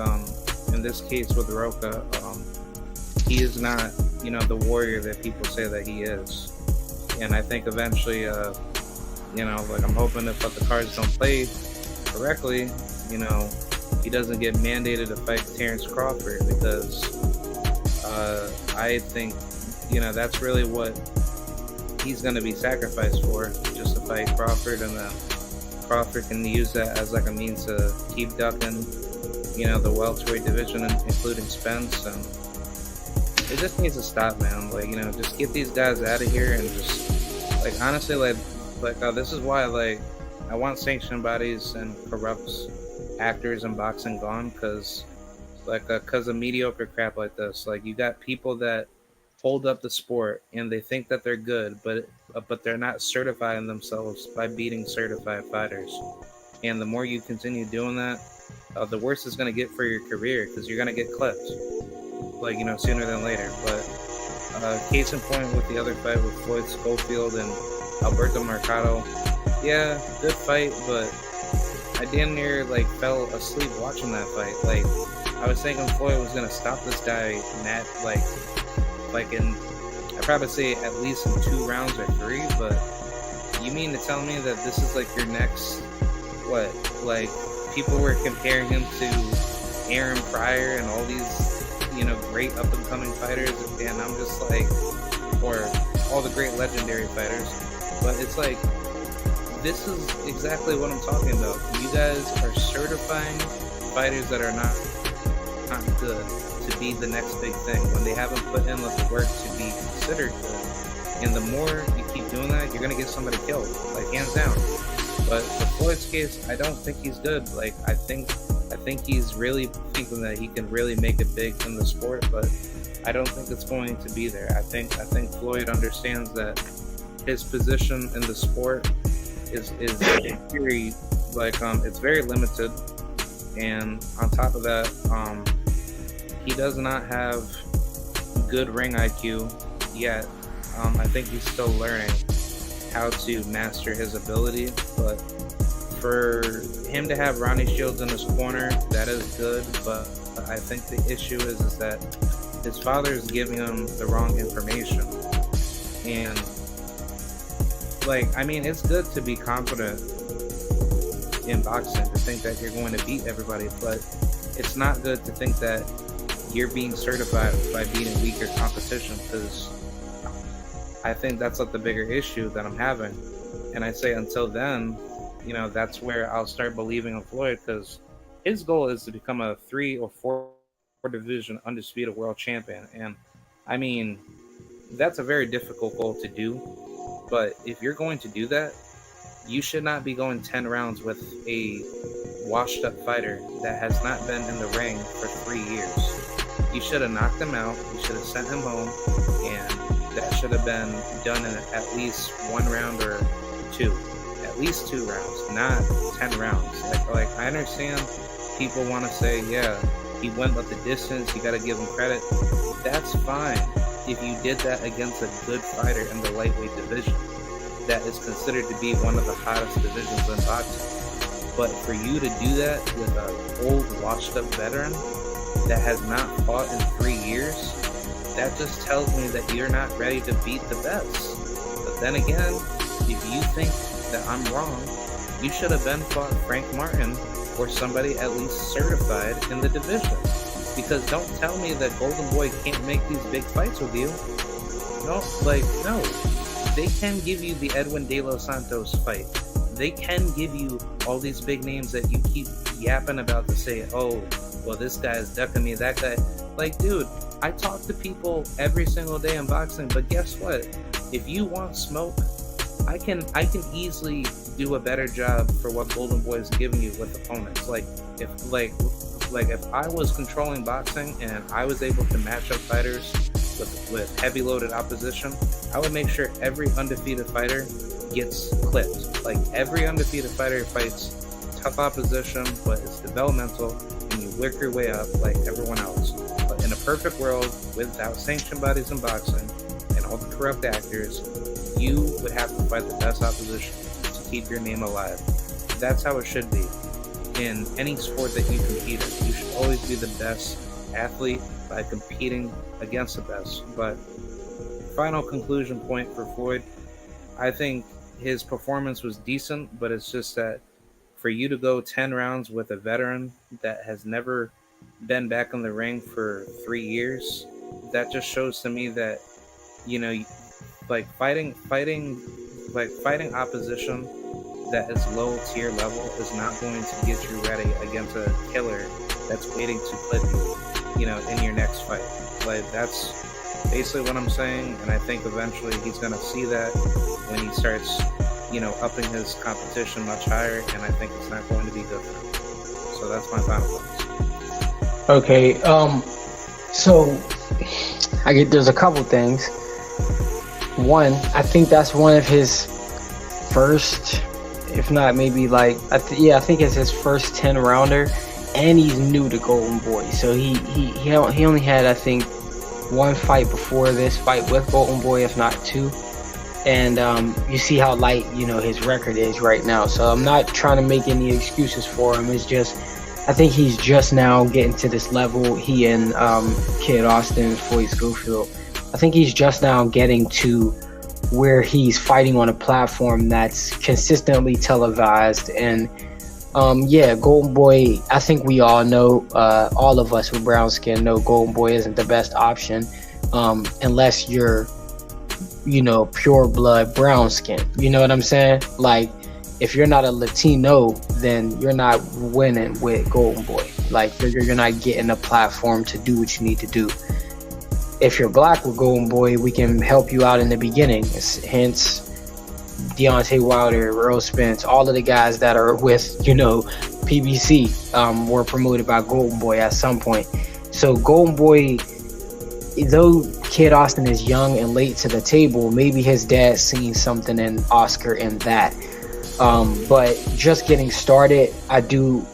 in this case with Rocha, he is not, the warrior that people say that he is. And I think eventually, like, I'm hoping if the cards don't play correctly, you know, he doesn't get mandated to fight Terrence Crawford because I think, you know, that's really what he's going to be sacrificed for, just to fight Crawford, and then Crawford can use that as like a means to keep ducking, you know, the welterweight division, including Spence, and it just needs to stop, man. Like, you know, just get these guys out of here, and just like honestly, this is why like I want sanctioned bodies and corrupt actors in boxing gone, because of mediocre crap like this. Like, you got people that hold up the sport and they think that they're good, but they're not certifying themselves by beating certified fighters. And the more you continue doing that, the worse it's going to get for your career, because you're going to get clipped, like, you know, sooner than later. But case in point with the other fight with Floyd Schofield and Alberto Mercado, yeah, good fight, but I damn near like fell asleep watching that fight. Like, I was thinking Floyd was gonna stop this guy, Matt, like in, I'd probably say at least in 2 rounds or 3. But you mean to tell me that this is like your next what? Like, people were comparing him to Aaron Pryor and all these, you know, great up and coming fighters, and I'm just like, or all the great legendary fighters. But it's like, this is exactly what I'm talking about. You guys are certifying fighters that are not good to be the next big thing when they haven't put in the work to be considered good. And the more you keep doing that, you're gonna get somebody killed, like, hands down. But for Floyd's case, I don't think he's good. Like, I think he's really thinking that he can really make it big in the sport, but I don't think it's going to be there. I think Floyd understands that his position in the sport is very it's very limited, and on top of that, he does not have good ring IQ yet. I think he's still learning how to master his ability, but for him to have Ronnie Shields in his corner, that is good. But I think the issue is that his father is giving him the wrong information. And like, I mean, it's good to be confident in boxing, to think that you're going to beat everybody, but it's not good to think that you're being certified by beating weaker competition, because I think that's like the bigger issue that I'm having. And I say until then, you know, that's where I'll start believing in Floyd, because his goal is to become a 3 or 4 division undisputed world champion. And I mean, that's a very difficult goal to do. But if you're going to do that, you should not be going 10 rounds with a washed up fighter that has not been in the ring for 3 years. You should have knocked him out. You should have sent him home, and that should have been done in at least 1 round or 2. At least 2 rounds, not 10 rounds. Like I understand people want to say, yeah, he went up the distance, you got to give him credit. That's fine if you did that against a good fighter in the lightweight division that is considered to be one of the hottest divisions in boxing. But for you to do that with an old, washed-up veteran that has not fought in 3 years, that just tells me that you're not ready to beat the best. But then again, if you think that I'm wrong, you should have then fought Frank Martin or somebody at least certified in the division. Because don't tell me that Golden Boy can't make these big fights with you. No. They can give you the Edwin De Los Santos fight. They can give you all these big names that you keep yapping about to say, oh, well, this guy is ducking me, that guy. Like, dude, I talk to people every single day in boxing, but guess what? If you want smoke, I can easily do a better job for what Golden Boy is giving you with opponents. If I was controlling boxing and I was able to match up fighters with heavy loaded opposition, I would make sure every undefeated fighter gets clipped. Like, every undefeated fighter fights tough opposition, but it's developmental, and you work your way up like everyone else. But in a perfect world, without sanctioned bodies in boxing and all the corrupt actors, you would have to fight the best opposition to keep your name alive. That's how it should be. In any sport that you compete in, you should always be the best athlete by competing against the best. But final conclusion point for Floyd, I think his performance was decent, but it's just that for you to go 10 rounds with a veteran that has never been back in the ring for 3 years, that just shows to me that, you know, like fighting opposition that is low tier level is not going to get you ready against a killer that's waiting to put you, in your next fight. Like, that's basically what I'm saying, and I think eventually he's gonna see that when he starts, upping his competition much higher, and I think it's not going to be good for him. So that's my final thoughts. Okay, so there's a couple things. One, I think that's one of his first, if not maybe like, I think it's his first 10 rounder, and he's new to Golden Boy. So he only had, I think, one fight before this fight with Golden Boy, if not two. And you see how light, his record is right now. So I'm not trying to make any excuses for him. It's just, I think he's just now getting to this level. He and Kid Austin, Floyd Schofield, I think he's just now getting to where he's fighting on a platform that's consistently televised. And Golden Boy, I think we all know, all of us with brown skin know Golden Boy isn't the best option unless you're, pure blood brown skin. You know what I'm saying? Like, if you're not a Latino, then you're not winning with Golden Boy. Like, you're not getting a platform to do what you need to do. If you're black with Golden Boy, we can help you out in the beginning. Hence, Deontay Wilder, Earl Spence, all of the guys that are with, PBC were promoted by Golden Boy at some point. So Golden Boy, though Kid Austin is young and late to the table, maybe his dad seen something in Oscar in that. But just getting started, I do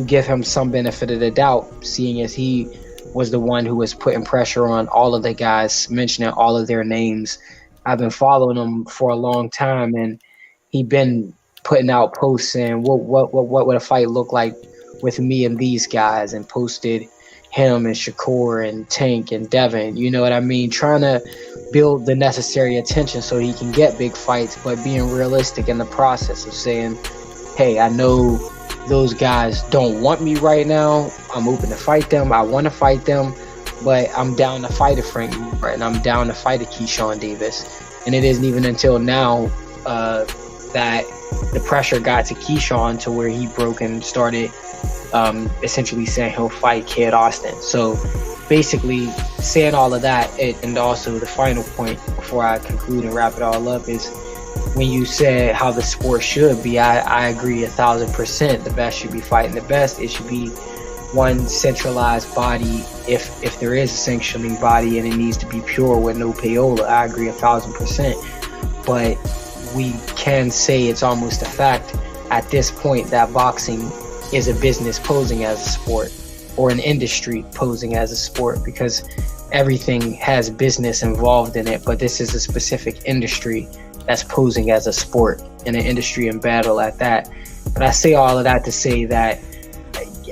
give him some benefit of the doubt, seeing as he was the one who was putting pressure on all of the guys, mentioning all of their names. I've been following him for a long time, and he been putting out posts saying what would a fight look like with me and these guys, and posted him and Shakur and Tank and Devin, you know what I mean? Trying to build the necessary attention so he can get big fights, but being realistic in the process of saying, hey, I know those guys don't want me right now. I'm open to fight them. I want to fight them, but I'm down to fight a Frank Moore, and I'm down to fight a Keyshawn Davis. And it isn't even until now that the pressure got to Keyshawn to where he broke and started essentially saying he'll fight Kid Austin. So basically saying all of that, and also the final point before I conclude and wrap it all up is, when you said how the sport should be, I agree 1,000%. The best should be fighting the best. It should be one centralized body, if there is a sanctioning body, and it needs to be pure with no payola. I agree 1,000%. But we can say it's almost a fact at this point that boxing is a business posing as a sport, or an industry posing as a sport, because everything has business involved in it. But this is a specific industry that's posing as a sport, in an industry in battle at that. But I say all of that to say that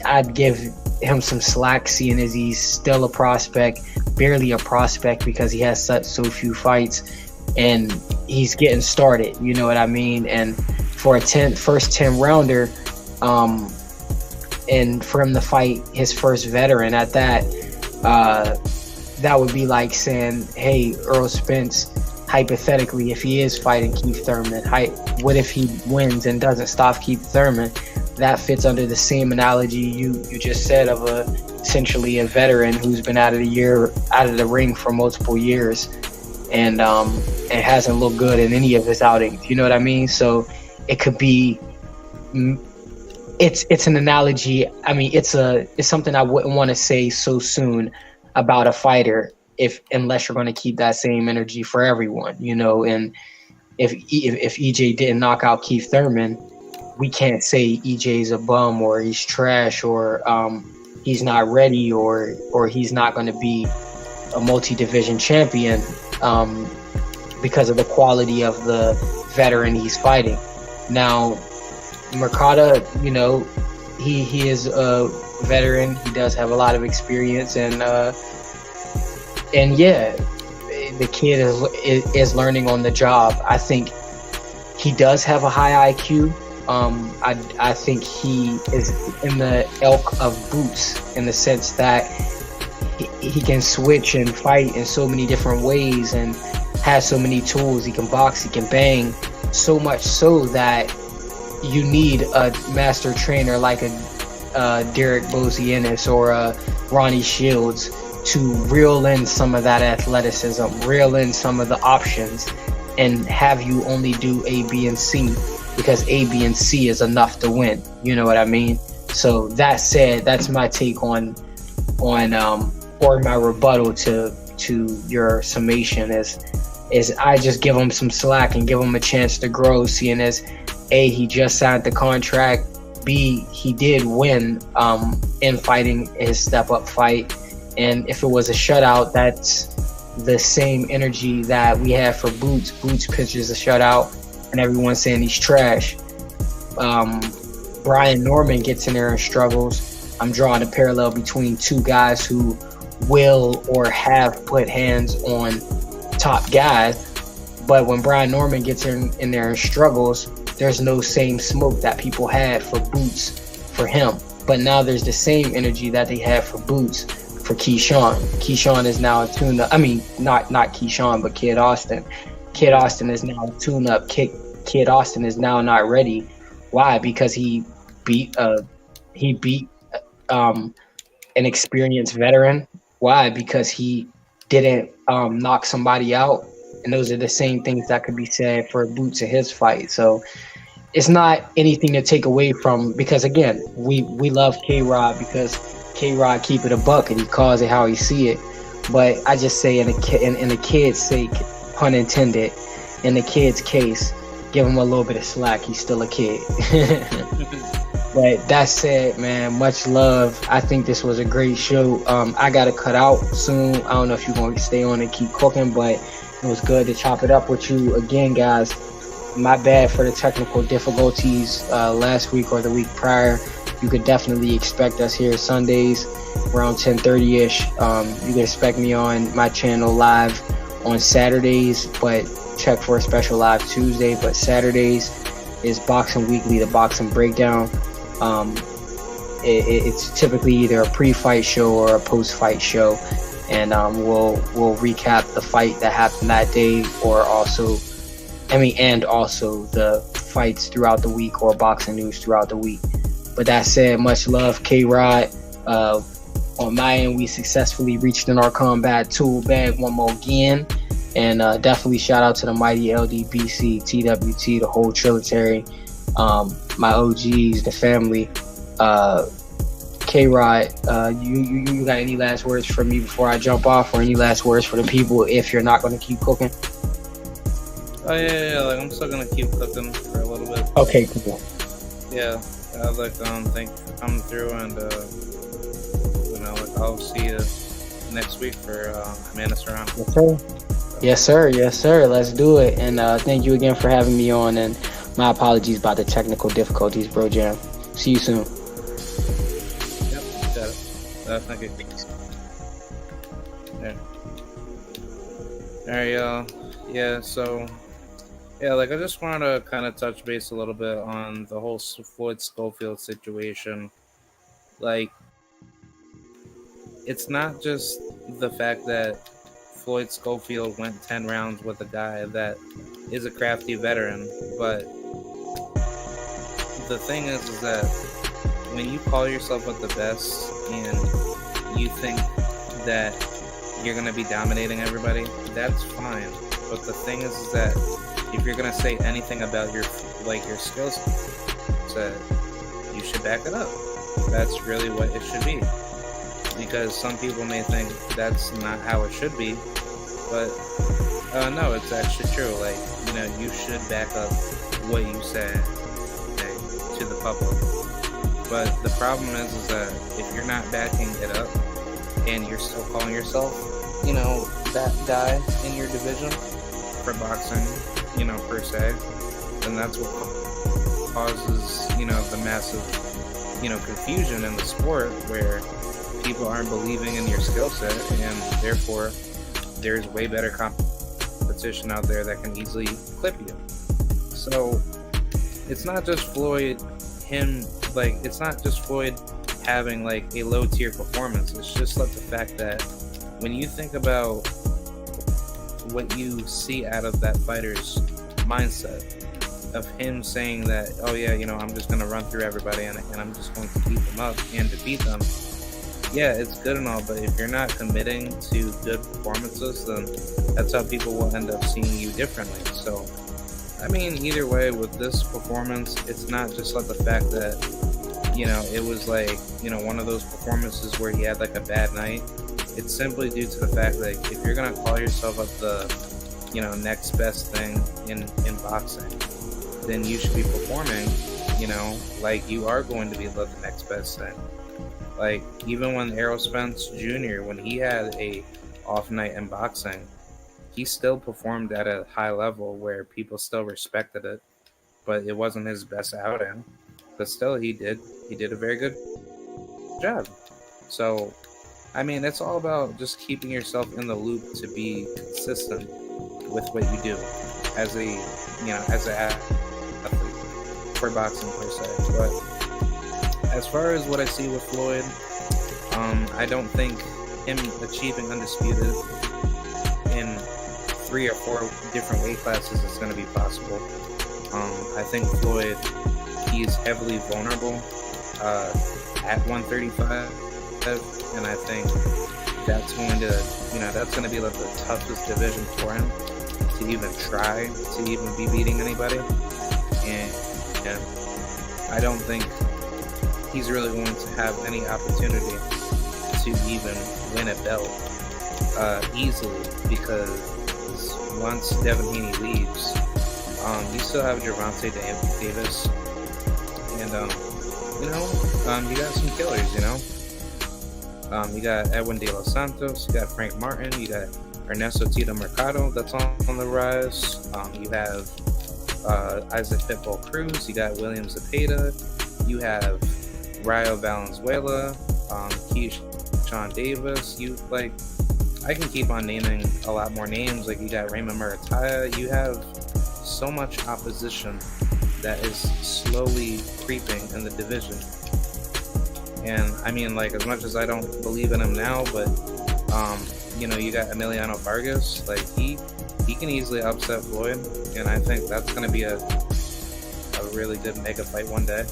I'd give him some slack, seeing as he's still a prospect, barely a prospect because he has so few fights, and he's getting started, you know what I mean? And for a first 10 rounder, and for him to fight his first veteran at that, that would be like saying, hey, Earl Spence, hypothetically, if he is fighting Keith Thurman, what if he wins and doesn't stop Keith Thurman? That fits under the same analogy you just said of essentially a veteran who's been out of the ring for multiple years, and hasn't looked good in any of his outings. You know what I mean? So it could be, it's an analogy. I mean, it's something I wouldn't want to say so soon about a fighter, unless you're going to keep that same energy for everyone, and if EJ didn't knock out Keith Thurman, we can't say EJ's a bum, or he's trash, or he's not ready, or he's not going to be a multi-division champion because of the quality of the veteran he's fighting. Now, Mercado, he is a veteran. He does have a lot of experience, and yeah, the kid is learning on the job. I think he does have a high IQ. I think he is in the ilk of Boots in the sense that he can switch and fight in so many different ways and has so many tools. He can box, he can bang, so much so that you need a master trainer like a Derek Bozienis or a Ronnie Shields to reel in some of that athleticism, reel in some of the options, and have you only do A, B, and C, because A, B, and C is enough to win. You know what I mean? So that said, that's my take on or my rebuttal to your summation is I just give him some slack and give him a chance to grow, seeing as A, he just signed the contract, B, he did win in fighting his step-up fight, and if it was a shutout, that's the same energy that we have for Boots. Boots pitches a shutout, and everyone's saying he's trash. Brian Norman gets in there and struggles. I'm drawing a parallel between two guys who will or have put hands on top guys, but when Brian Norman gets in there and struggles, there's no same smoke that people had for Boots for him. But now there's the same energy that they had for Boots for Keyshawn. Keyshawn is now a tune-up. I mean, not Keyshawn, but Kid Austin. Kid Austin is now a tune-up. Kid Austin is now not ready. Why? Because he beat an experienced veteran. Why? Because he didn't knock somebody out. And those are the same things that could be said for Boots in his fight. So it's not anything to take away from, because again, we love K-Rod because K-Rod keep it a buck and he calls it how he see it. But I just say in the kid's sake, pun intended, in the kid's case, give him a little bit of slack. He's still a kid. But that said, man, much love. I think this was a great show. I got to cut out soon. I don't know if you're going to stay on and keep cooking, but it was good to chop it up with you again, guys. My bad for the technical difficulties last week or the week prior. You could definitely expect us here Sundays around 10:30ish. You can expect me on my channel live on Saturdays, but check for a special live Tuesday. But Saturdays is Boxing Weekly, the boxing breakdown. It's typically either a pre-fight show or a post-fight show, and we'll recap the fight that happened that day, and also the fights throughout the week or boxing news throughout the week. But that said, much love, K-Rod. On my end, we successfully reached in our combat tool bag one more again, and definitely shout out to the mighty LDBC, TWT, the whole Trilitary, my OGs, the family. K-Rod, you got any last words for me before I jump off, or any last words for the people if you're not going to keep cooking? Oh yeah, like I'm still gonna keep cooking for a little bit. Okay, cool. Yeah, I'd like to thank you for coming through, and I'll see you next week for Amanda Serrano. Yes, sir. Yes, sir. Let's do it. And thank you again for having me on. And my apologies about the technical difficulties, bro. Jam. See you soon. Yep, got it. Thank you. Yeah. All right, y'all. Yeah, so. Yeah, like I just wanted to kind of touch base a little bit on the whole Floyd Schofield situation. Like, it's not just the fact that Floyd Schofield went 10 rounds with a guy that is a crafty veteran, but the thing is that when you call yourself at the best and you think that you're going to be dominating everybody, that's fine. But the thing is that if you're gonna say anything about your skill set, you should back it up. That's really what it should be. Because some people may think that's not how it should be, but no, it's actually true. Like, you should back up what you say to the public. But the problem is that if you're not backing it up and you're still calling yourself, that guy in your division for boxing, per se, and that's what causes, the massive, confusion in the sport, where people aren't believing in your skill set, and therefore there's way better competition out there that can easily clip you. So it's not just Floyd, it's not just Floyd having like a low tier performance. It's just like the fact that when you think about what you see out of that fighter's mindset, of him saying that, oh yeah, I'm just going to run through everybody and I'm just going to beat them up and defeat them. Yeah, it's good and all, but if you're not committing to good performances, then that's how people will end up seeing you differently. So, I mean, either way, with this performance, it's not just like the fact that, it was like, one of those performances where he had like a bad night. It's simply due to the fact that if you're going to call yourself up the, next best thing in boxing, then you should be performing, like you are going to be the next best thing. Like, even when Errol Spence Jr., when he had a off night in boxing, he still performed at a high level where people still respected it, but it wasn't his best outing. But still, he did a very good job. So, I mean, it's all about just keeping yourself in the loop to be consistent with what you do as an athlete for boxing per se. But as far as what I see with Floyd, I don't think him achieving undisputed in 3 or 4 different weight classes is going to be possible. I think Floyd, he's heavily vulnerable at 135, and I think that's going to be like the toughest division for him to even try to even be beating anybody, and I don't think he's really going to have any opportunity to even win a belt easily, because once Devin Haney leaves, you still have Gervonta Davis, and you got some killers. You got Edwin De Los Santos, you got Frank Martin, you got Ernesto Tito Mercado that's on the rise. You have Isaac Pitbull Cruz, you got William Zepeda, you have Rayo Valenzuela, Keyshawn Davis. I can keep on naming a lot more names. Like, you got Raymond Murataya. You have so much opposition that is slowly creeping in the division. And I mean, like, as much as I don't believe in him now, but you got Emiliano Vargas. Like, he can easily upset Floyd, and I think that's going to be a really good mega fight one day.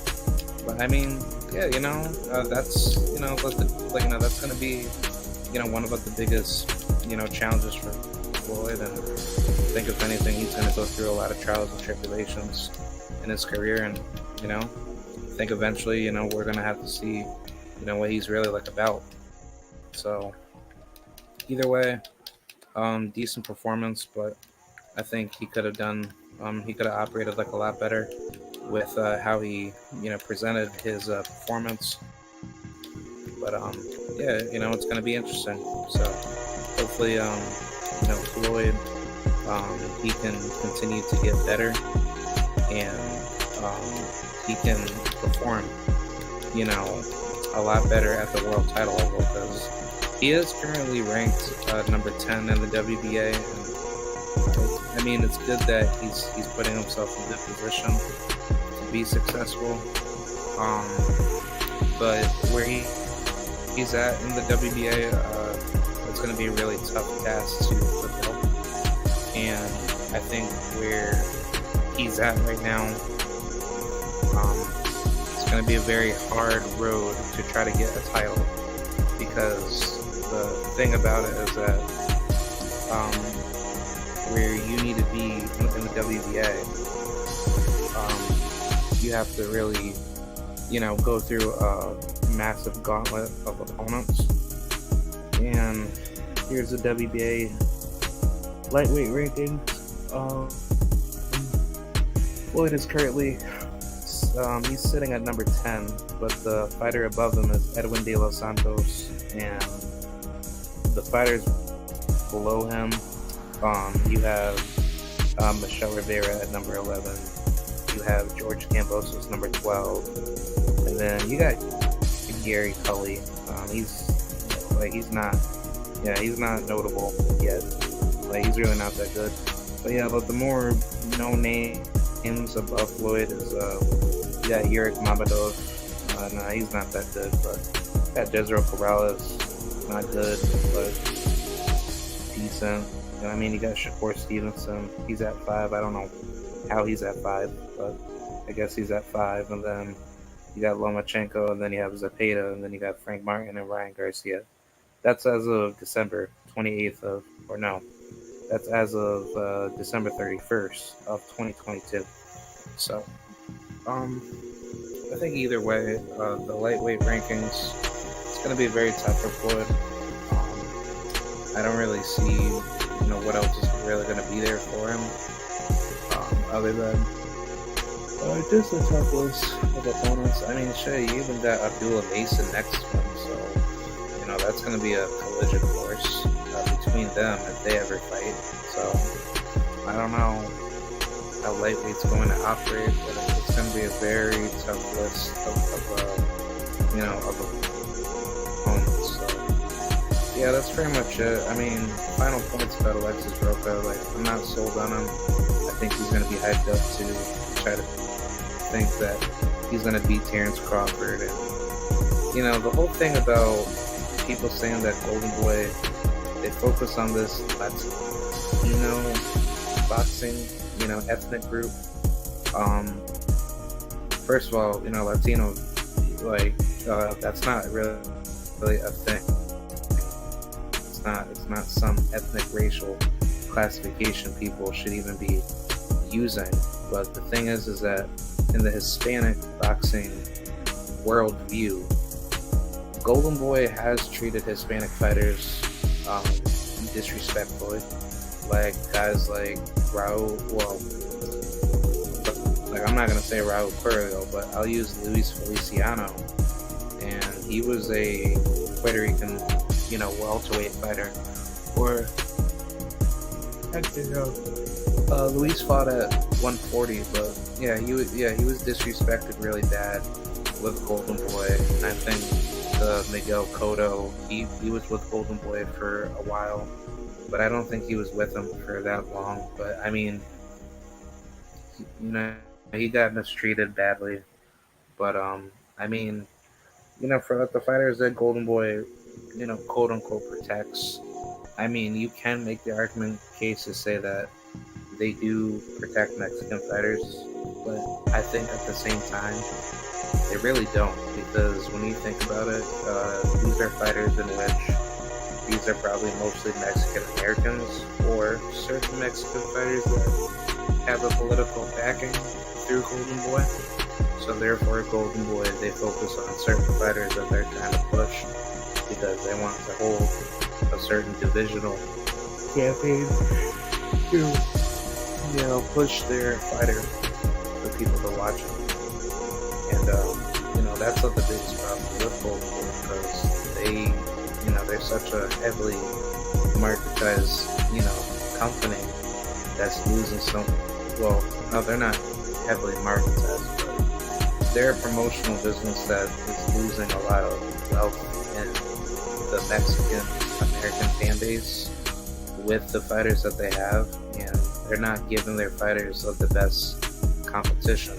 But I mean, yeah, that's that's going to be one of the bigged challenges for Floyd. And I think if anything, he's going to go through a lot of trials and tribulations in his career, and I think eventually we're going to have to see what he's really like about. So either way, decent performance, but I think he could have operated like a lot better with how he presented his performance. But yeah, it's going to be interesting. So hopefully Floyd, he can continue to get better, and he can perform a lot better at the world title level, because he is currently ranked number 10 in the WBA, and I mean, it's good that he's putting himself in a good position to be successful. But where he's at in the WBA, it's going to be a really tough task to fulfill. And I think where he's at right now, it's going to be a very hard road to try to get a title, because the thing about it is that where you need to be in the WBA, you have to really, go through a massive gauntlet of opponents. And here's the WBA lightweight ranking. Floyd is currently he's sitting at number 10, but the fighter above him is Edwin De Los Santos, and the fighters below him, you have Michelle Rivera at number 11, you have George Kambosos number 12, and then you got Gary Cully. He's not notable yet. Like, he's really not that good. But yeah, but the more known names names above Floyd is you got Eric Mamedov. Nah, he's not that good, but got Jezreel Corrales, not good, but decent. And I mean, you got Shakur Stevenson. He's at 5. I don't know how he's at 5, but I guess he's at 5. And then you got Lomachenko, and then you have Zepeda, and then you got Frank Martin and Ryan Garcia. That's as of December 28th of, or no, that's as of December 31st of 2022. So, I think either way, the lightweight rankings, it's going to be very tough for Floyd. I don't really see, what else is really going to be there for him, other than just a tough list of opponents. I mean, shit, you even got Abdullah Mason next to him, so, that's going to be a collision course between them if they ever fight. So, I don't know how lightweight's going to operate, but it's going to be a very tough list of opponents. So, yeah, that's pretty much it. I mean, final points about Alexis Roca, I'm not sold on him. I think he's going to be hyped up to try to think that he's going to beat Terrence Crawford. And, the whole thing about people saying that Golden Boy, they focus on this Latino boxing, ethnic group. First of all, Latino, that's not really a thing. It's not some ethnic racial classification people should even be using. But the thing is that in the Hispanic boxing worldview, Golden Boy has treated Hispanic fighters disrespectfully. Like guys like Raul, I'm not gonna say Raul Puerto, but I'll use Luis Feliciano, and he was a Puerto Rican, welterweight fighter. Or Luis fought at 140, but he was disrespected really bad with Golden Boy, and I think Miguel Cotto, he was with Golden Boy for a while, but I don't think he was with him for that long. But I mean, he got mistreated badly. But I mean, for the fighters that Golden Boy, quote unquote protects, I mean, you can make the argument case to say that they do protect Mexican fighters, but I think at the same time, they really don't, because when you think about it, these are fighters in which these are probably mostly Mexican Americans or certain Mexican fighters that have a political backing through Golden Boy. So therefore, Golden Boy, they focus on certain fighters that they're trying to push because they want to hold a certain divisional campaign to, push their fighter for people to watch them. And, that's not the biggest problem with Golden Boy, because they're such a heavily marketized, company that's losing so, well, no, they're not heavily marketized, but they're a promotional business that is losing a lot of wealth in the Mexican American fan base with the fighters that they have, and they're not giving their fighters the best competition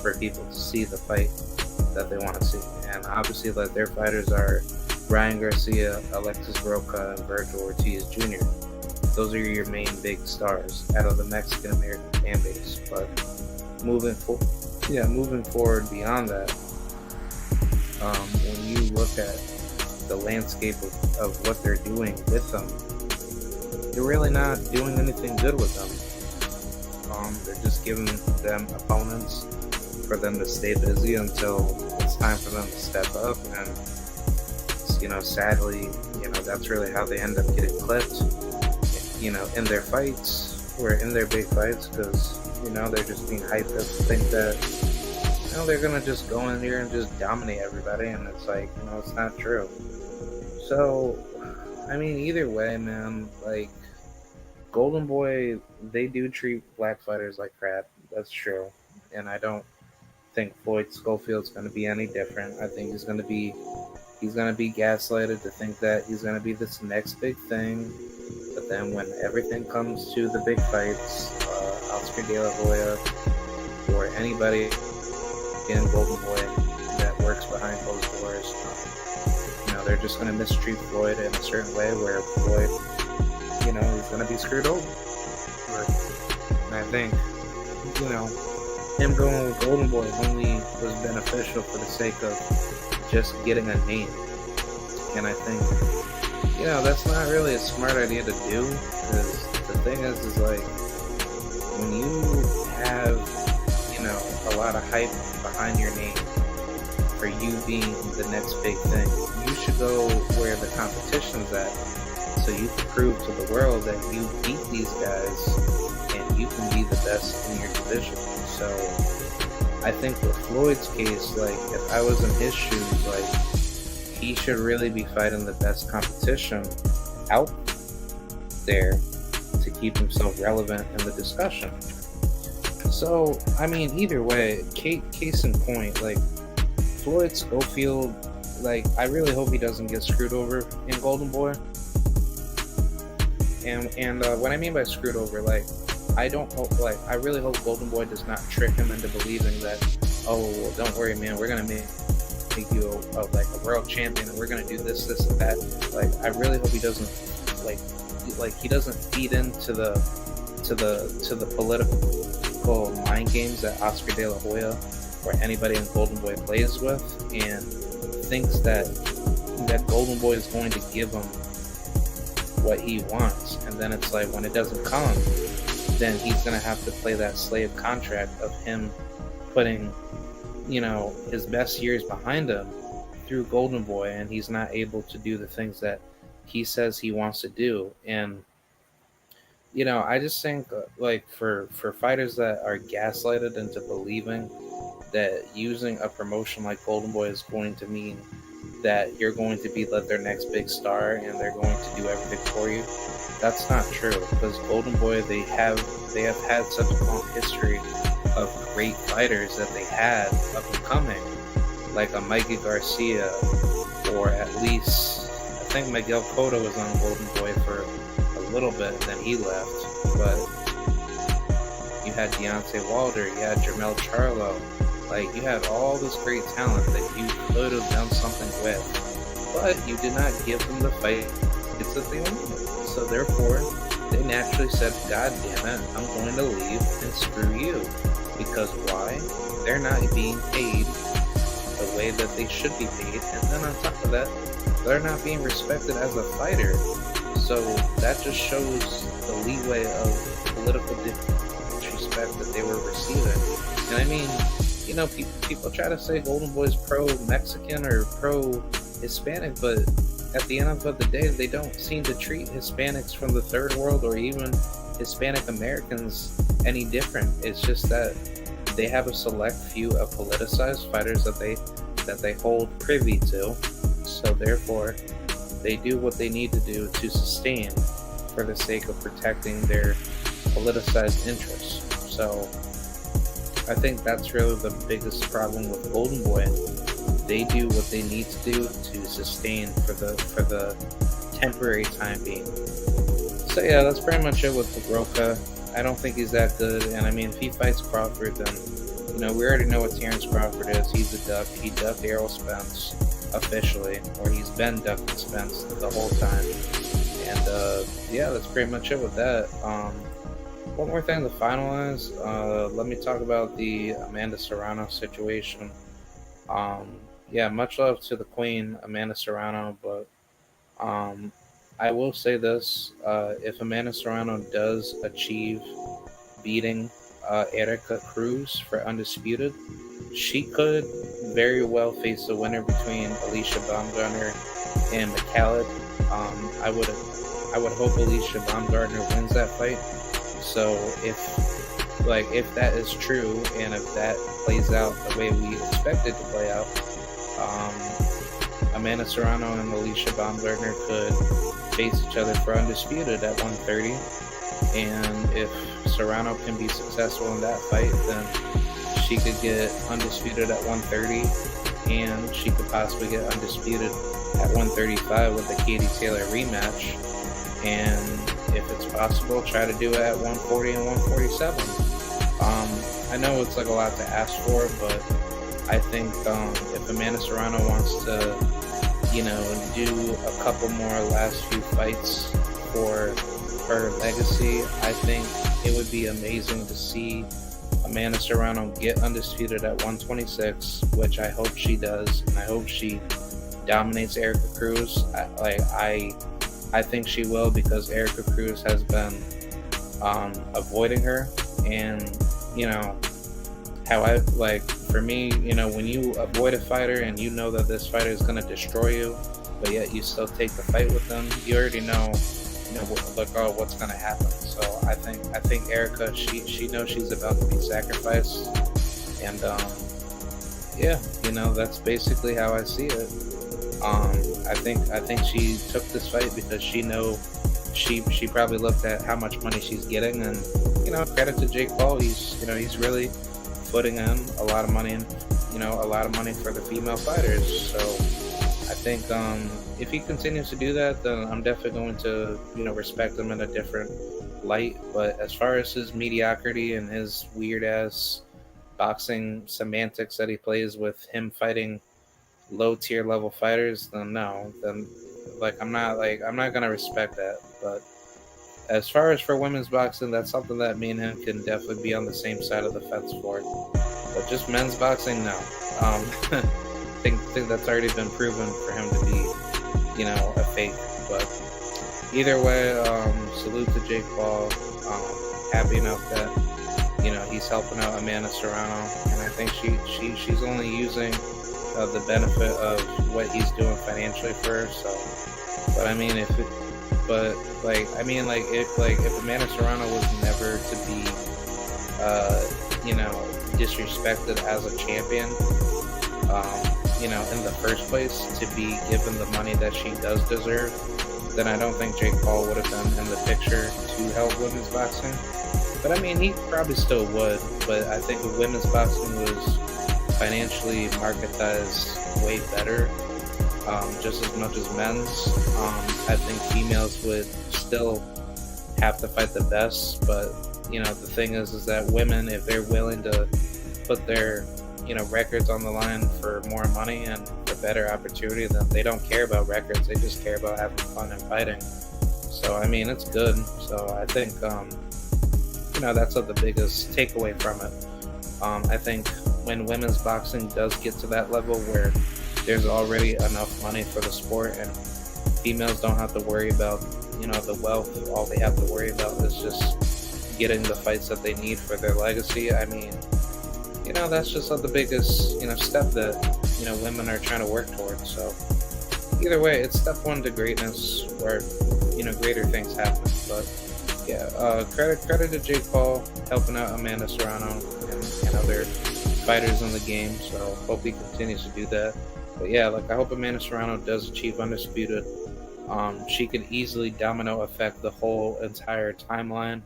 for people to see the fight that they want to see. And obviously, their fighters are Ryan Garcia, Alexis Roca, and Virgil Ortiz Jr. Those are your main big stars out of the Mexican American fan base. But moving forward beyond that, when you look at the landscape of what they're doing with them, they're really not doing anything good with them. They're just giving them opponents for them to stay busy until it's time for them to step up. And sadly, that's really how they end up getting clipped, in their fights or in their big fights, because they're just being hyped up to think that they're gonna just go in here and just dominate everybody, and it's like, it's not true. So I mean, either way, man, Golden Boy, they do treat black fighters like crap. That's true. And I don't think Floyd Schofield's going to be any different. I think he's going to be gaslighted to think that he's going to be this next big thing. But then when everything comes to the big fights, Oscar De La Hoya, or anybody in Golden Boy that works behind closed doors, they're just going to mistreat Floyd in a certain way where Floyd, is going to be screwed over. And I think, him going with Golden Boy only was beneficial for the sake of just getting a name. And I think, that's not really a smart idea to do, because the thing is like, when you have, a lot of hype behind your name for you being the next big thing, you should go where the competition's at, so you can prove to the world that you beat these guys and you can be the best in your division. So I think with Floyd's case, like, if I was in his shoes, like, he should really be fighting the best competition out there to keep himself relevant in the discussion. So, I mean, either way, case in point, like, Floyd Schofield, like, I really hope he doesn't get screwed over in Golden Boy. And what I mean by screwed over, like, I really hope Golden Boy does not trick him into believing that, well, don't worry, man, we're gonna make you a world champion, and we're gonna do this and that. Like, I really hope he doesn't like he doesn't feed into the political mind games that Oscar De La Hoya or anybody in Golden Boy plays with, and thinks that Golden Boy is going to give him what he wants, and then it's like, when it doesn't come, then he's going to have to play that slave contract of him putting, his best years behind him through Golden Boy, and he's not able to do the things that he says he wants to do. And, I just think, like, for fighters that are gaslighted into believing that using a promotion like Golden Boy is going to mean that you're going to be their next big star and they're going to do everything for you, that's not true. Because Golden Boy, they have had such a long history of great fighters that they had up and coming, like a Mikey Garcia, or at least I think Miguel Cotto was on Golden Boy for a little bit, and then he left. But you had Deontay Wilder, you had Jermell Charlo. Like, you had all this great talent that you could have done something with, but you did not give them the fights that they wanted. So therefore, they naturally said, God damn it, I'm going to leave and screw you. Because why? They're not being paid the way that they should be paid, and then on top of that, they're not being respected as a fighter. So that just shows the leeway of political disrespect that they were receiving. And I mean, people try to say Golden Boy's pro-Mexican or pro-Hispanic, but at the end of the day, they don't seem to treat Hispanics from the third world or even Hispanic Americans any different. It's just that they have a select few of politicized fighters that they hold privy to. So therefore, they do what they need to do to sustain for the sake of protecting their politicized interests. So I think that's really the biggest problem with Golden Boy. They do what they need to do to sustain for the temporary time being. So yeah, that's pretty much it with the Roca. I don't think he's that good, and I mean, if he fights Crawford, then we already know what Terrence Crawford is. He's a duck. He ducked Errol Spence officially, or he's been ducking Spence the whole time. And yeah, that's pretty much it with that. One more thing to finalize, let me talk about the Amanda Serrano situation. Yeah, much love to the queen, Amanda Serrano, but I will say this, if Amanda Serrano does achieve beating Erica Cruz for Undisputed, she could very well face the winner between Alicia Baumgartner and McCallum. I would hope Alicia Baumgartner wins that fight. So if that is true, and if that plays out the way we expect it to play out, Amanda Serrano and Alicia Baumgartner could face each other for Undisputed at 130. And if Serrano can be successful in that fight, then she could get Undisputed at 130, and she could possibly get Undisputed at 135 with the Katie Taylor rematch. And if it's possible, try to do it at 140 and 147. I know it's like a lot to ask for, but I think if Amanda Serrano wants to, do a couple more last few fights for her legacy, I think it would be amazing to see Amanda Serrano get undisputed at 126, which I hope she does, and I hope she dominates Erica Cruz. I think she will, because Erica Cruz has been avoiding her, and for me, when you avoid a fighter and you know that this fighter is going to destroy you, but yet you still take the fight with them, you already know what's going to happen. So I think Erica, she knows she's about to be sacrificed, and that's basically how I see it. I think she took this fight because she probably looked at how much money she's getting, and credit to Jake Paul, he's really putting in a lot of money, for the female fighters. So I think if he continues to do that, then I'm definitely going to respect him in a different light. But as far as his mediocrity and his weird ass boxing semantics that he plays with him fighting low tier level fighters, then no, then I'm not gonna respect that. But as far as for women's boxing, that's something that me and him can definitely be on the same side of the fence for. But just men's boxing, no. I think that's already been proven for him to be, a fake. But either way, salute to Jake Paul. Happy enough that he's helping out Amanda Serrano, and I think she's only using the benefit of what he's doing financially for her. So, but I mean, if Amanda Serrano was never to be, disrespected as a champion, in the first place, to be given the money that she does deserve, then I don't think Jake Paul would have been in the picture to help women's boxing. But I mean, he probably still would. But I think if women's boxing was financially marketized way better, just as much as men's, I think females would still have to fight the best. But the thing is that women, if they're willing to put their records on the line for more money and for better opportunity, then they don't care about records. They just care about having fun and fighting. So I mean, it's good. So I think that's the biggest takeaway from it. I think when women's boxing does get to that level where there's already enough money for the sport and females don't have to worry about the wealth, all they have to worry about is just getting the fights that they need for their legacy. I mean, that's just the biggest step that women are trying to work towards. So either way, it's step one to greatness, where greater things happen. But yeah, credit to Jake Paul helping out Amanda Serrano and other fighters in the game. So hope he continues to do that. But yeah, I hope Amanda Serrano does achieve undisputed. She could easily domino affect the whole entire timeline,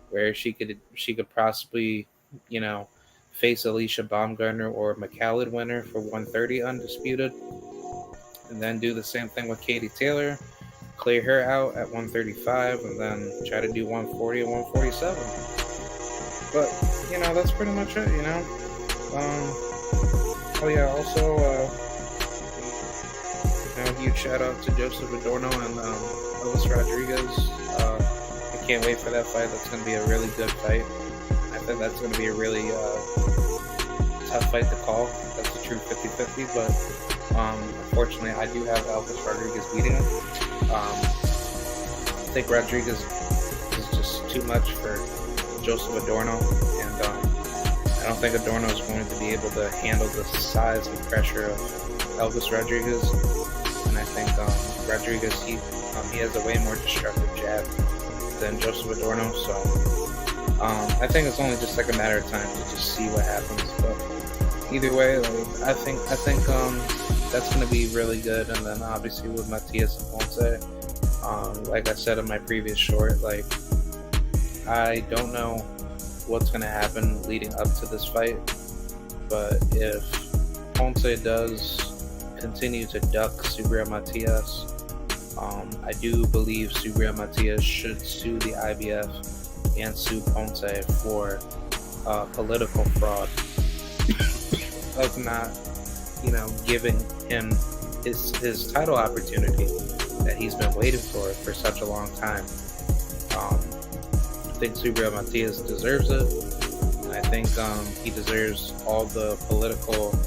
where she could possibly face Alicia Baumgartner or McCallum winner for 130 undisputed, and then do the same thing with Katie Taylor, clear her out at 135, and then try to do 140 and 147. But that's pretty much it. Also, huge shout out to Joseph Adorno and Elvis Rodriguez. I can't wait for that fight. That's going to be a really good fight. I think that's going to be a really tough fight to call. That's a true 50-50, but unfortunately, I do have Elvis Rodriguez beating him. I think Rodriguez is just too much for Joseph Adorno, and I don't think Adorno is going to be able to handle the size and pressure of Elvis Rodriguez. And I think Rodriguez, he has a way more destructive jab than Joseph Adorno, so I think it's only just a matter of time to just see what happens. But either way, I think that's going to be really good. And then obviously with Matias and Ponce, like I said in my previous short, I don't know what's going to happen leading up to this fight, but if Ponce does continue to duck Subriel Matias, I do believe Subriel Matias should sue the IBF and sue Ponce for political fraud of not, giving him his title opportunity that he's been waiting for such a long time. I think Subriel Matias deserves it, and I think he deserves all the political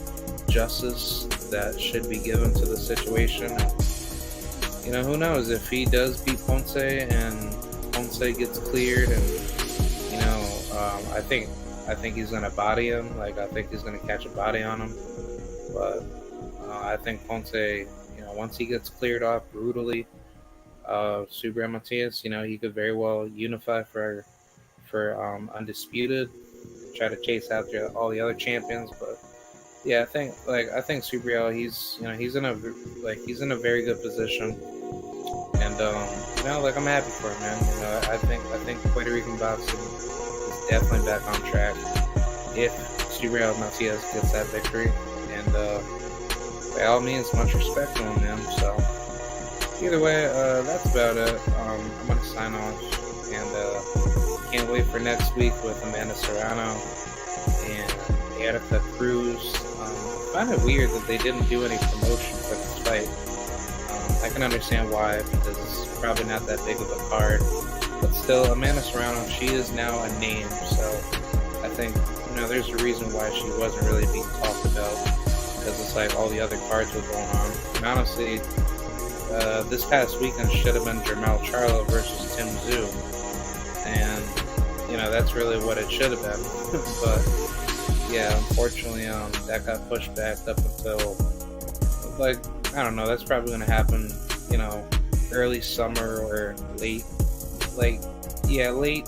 justice that should be given to the situation. Who knows if he does beat Ponce and Ponce gets cleared, and I think he's gonna body him. Like, I think he's gonna catch a body on him. But I think Ponce, once he gets cleared off brutally, Subriel Matias, he could very well unify for undisputed, try to chase after all the other champions. But yeah, I think Subriel, he's in a very good position, and I'm happy for him, man. I think Puerto Rican boxing is definitely back on track if Subriel Matias gets that victory, and by all means, much respect to him, man. So either way, that's about it. I'm gonna sign off, and can't wait for next week with Amanda Serrano and Erica Cruz. I find it weird that they didn't do any promotion for this fight. I can understand why, because it's probably not that big of a card. But still, Amanda Serrano, she is now a name, so I think, there's a reason why she wasn't really being talked about, because it's like all the other cards were going on. And honestly, this past weekend should have been Jermell Charlo versus Tim Tszyu, and, that's really what it should have been. But yeah, unfortunately, that got pushed back up until, I don't know, that's probably going to happen, early summer or late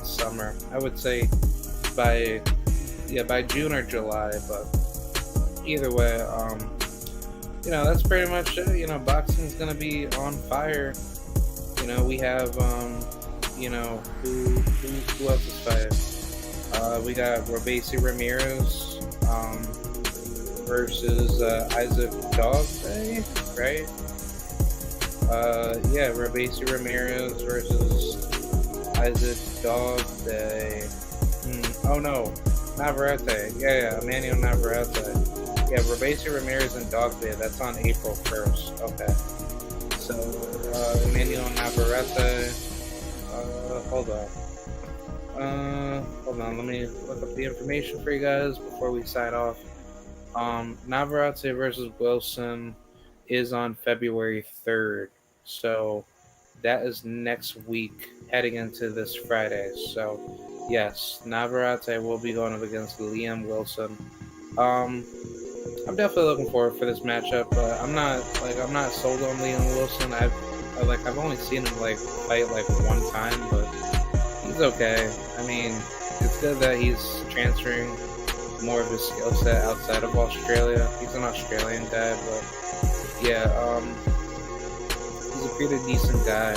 summer. I would say by June or July, but either way, that's pretty much it. Boxing's going to be on fire. We have, who else is fighting? We got Robeisy Ramirez, versus Isaac Dogboe, right? Robeisy Ramirez versus Isaac Dogboe. Oh no, Navarrete. Yeah, Emmanuel Navarrete. Yeah, Robeisy Ramirez and Dogboe. That's on April 1st. Okay. So Emmanuel Navarrete. Hold on. Let me look up the information for you guys before we sign off. Navarrete versus Wilson is on February 3rd, so that is next week, heading into this Friday. So yes, Navarrete will be going up against Liam Wilson. I'm definitely looking forward for this matchup, but I'm not sold on Liam Wilson. I've only seen him fight one time, but he's okay. I mean, it's good that he's transferring more of his skill set outside of Australia. He's an Australian guy, but yeah, he's a pretty decent guy.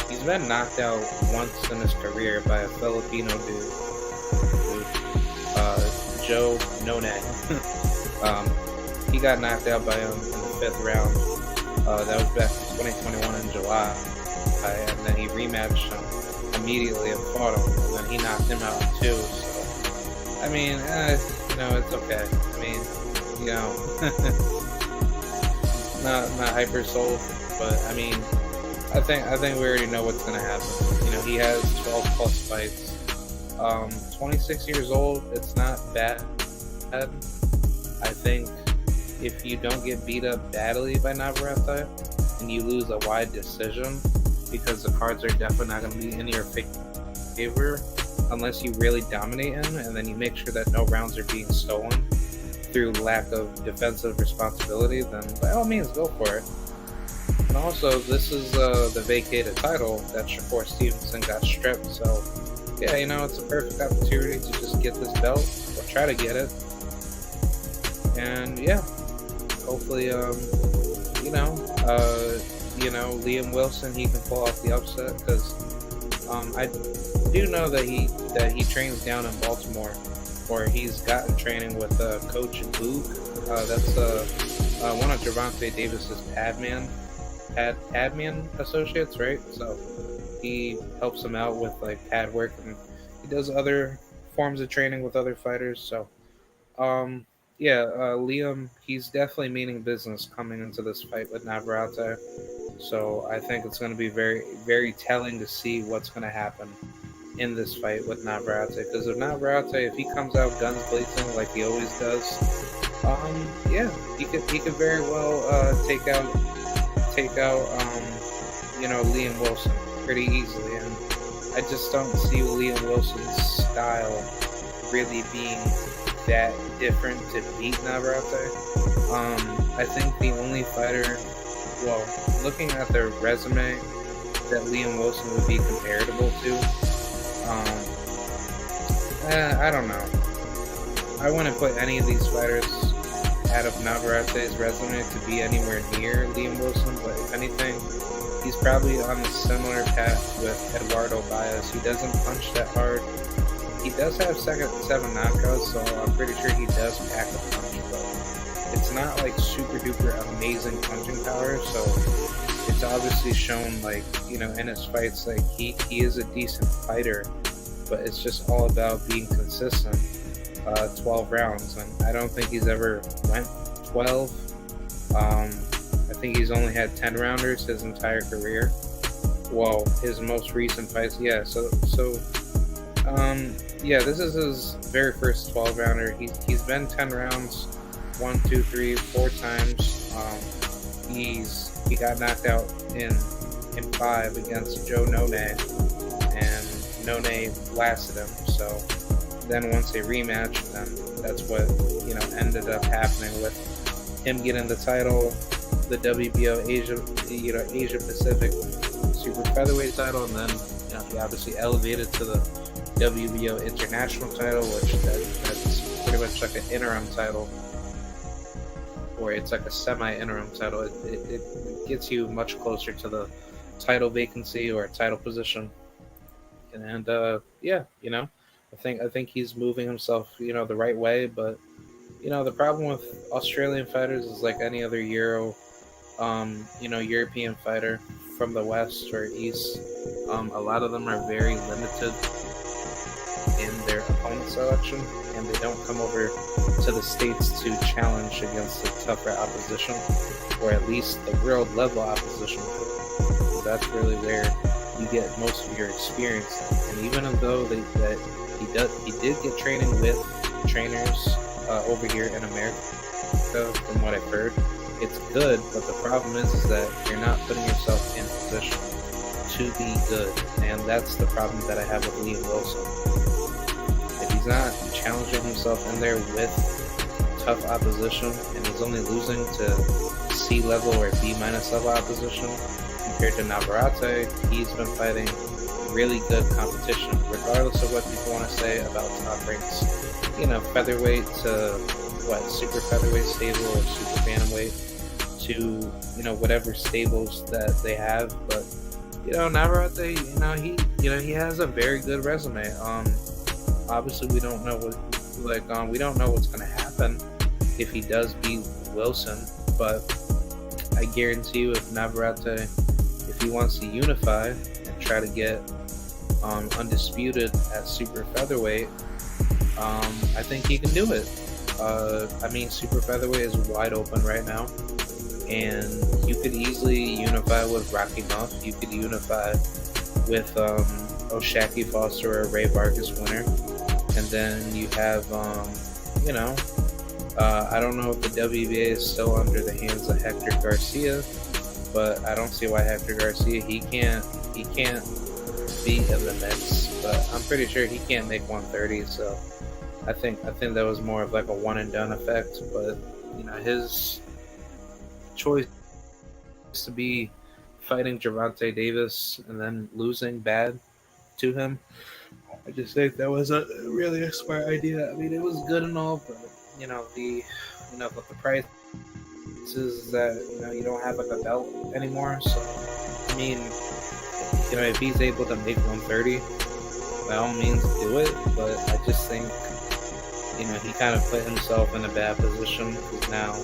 He's been knocked out once in his career by a Filipino dude, Joe Nonag. He got knocked out by him in the 5th round. That was back in 2021 in July, and then he rematched him immediately and fought him, and then he knocked him out too. So, I mean, it's okay. I mean, not hyper sold, but I mean, I think we already know what's gonna happen. He has 12 plus fights. 26 years old. It's not bad. I think if you don't get beat up badly by Navarrete and you lose a wide decision, because the cards are definitely not going to be in your favor unless you really dominate him, and then you make sure that no rounds are being stolen through lack of defensive responsibility, then by all means go for it. And also, this is the vacated title that Shakur Stevenson got stripped, so yeah, it's a perfect opportunity to just get this belt, or try to get it. And yeah, hopefully, Liam Wilson, he can pull off the upset, because I do know that he trains down in Baltimore, or he's gotten training with Coach Boog. That's one of Gervonta Davis's Padman associates, right? So he helps him out with pad work, and he does other forms of training with other fighters. So, um, yeah, Liam, he's definitely meaning business coming into this fight with Navarrete. So I think it's going to be very, very telling to see what's going to happen in this fight with Navarrete. Because if Navarrete, if he comes out guns blazing like he always does, yeah, he could very well take out Liam Wilson pretty easily, and I just don't see Liam Wilson's style really being that different to beat Navarrete. I think the only fighter, well, looking at their resume, that Liam Wilson would be comparable to, I don't know. I wouldn't put any of these fighters out of Navarrete's resume to be anywhere near Liam Wilson, but if anything, he's probably on a similar path with Eduardo Baez. He doesn't punch that hard. He does have 7 knockouts, so I'm pretty sure he does pack a punch, but it's not like super duper amazing punching power, so it's obviously shown, like, in his fights, like, he is a decent fighter, but it's just all about being consistent. 12 rounds, and I don't think he's ever went 12. I think he's only had 10 rounders his entire career. Well, his most recent fights, yeah. Yeah, this is his very first 12 rounder. He's been 10 rounds, 1, 2, 3, 4 times. He got knocked out in 5 against Joe None, and None blasted him. So then once they rematched, then that's what ended up happening with him getting the title, the WBO Asia Pacific Super Featherweight title, and then he obviously elevated to the WBO International title, which that's pretty much like an interim title, or it's like a semi-interim title. It gets you much closer to the title vacancy or title position, and yeah, I think he's moving himself, the right way. But the problem with Australian fighters is like any other European fighter from the West or East. A lot of them are very limited in their opponent selection, and they don't come over to the States to challenge against the tougher opposition, or at least the world level opposition. So that's really where you get most of your experience. And even though he did get training with trainers over here in America, from what I've heard, it's good, but the problem is that you're not putting yourself in position to be good, and that's the problem that I have with Liam Wilson. If he's not challenging himself in there with tough opposition, and he's only losing to C level or B minus level opposition compared to Navarrete, he's been fighting really good competition, regardless of what people want to say about top ranks. Featherweight to super featherweight stable or super bantamweight to whatever stables that they have. But Navarrete, he has a very good resume. Obviously we don't know we don't know what's going to happen if he does beat Wilson, but I guarantee you, if Navarrete, if he wants to unify and try to get undisputed at super featherweight, I think he can do it. Super featherweight is wide open right now, and you could easily unify with Rocky Muff. You could unify with O'Shaquie Foster or Ray Vargas winner, and then you have I don't know if the WBA is still under the hands of Hector Garcia, but I don't see why Hector Garcia he can't be in the mix, but I'm pretty sure he can't make 130. So I think that was more of like a one and done effect. But his choice to be fighting Gervonta Davis and then losing bad to him, I just think that was a really a smart idea. I mean, it was good and all, but the price is that you don't have like a belt anymore. So I mean, if he's able to make 130, by all means do it. But I just think he kind of put himself in a bad position, because now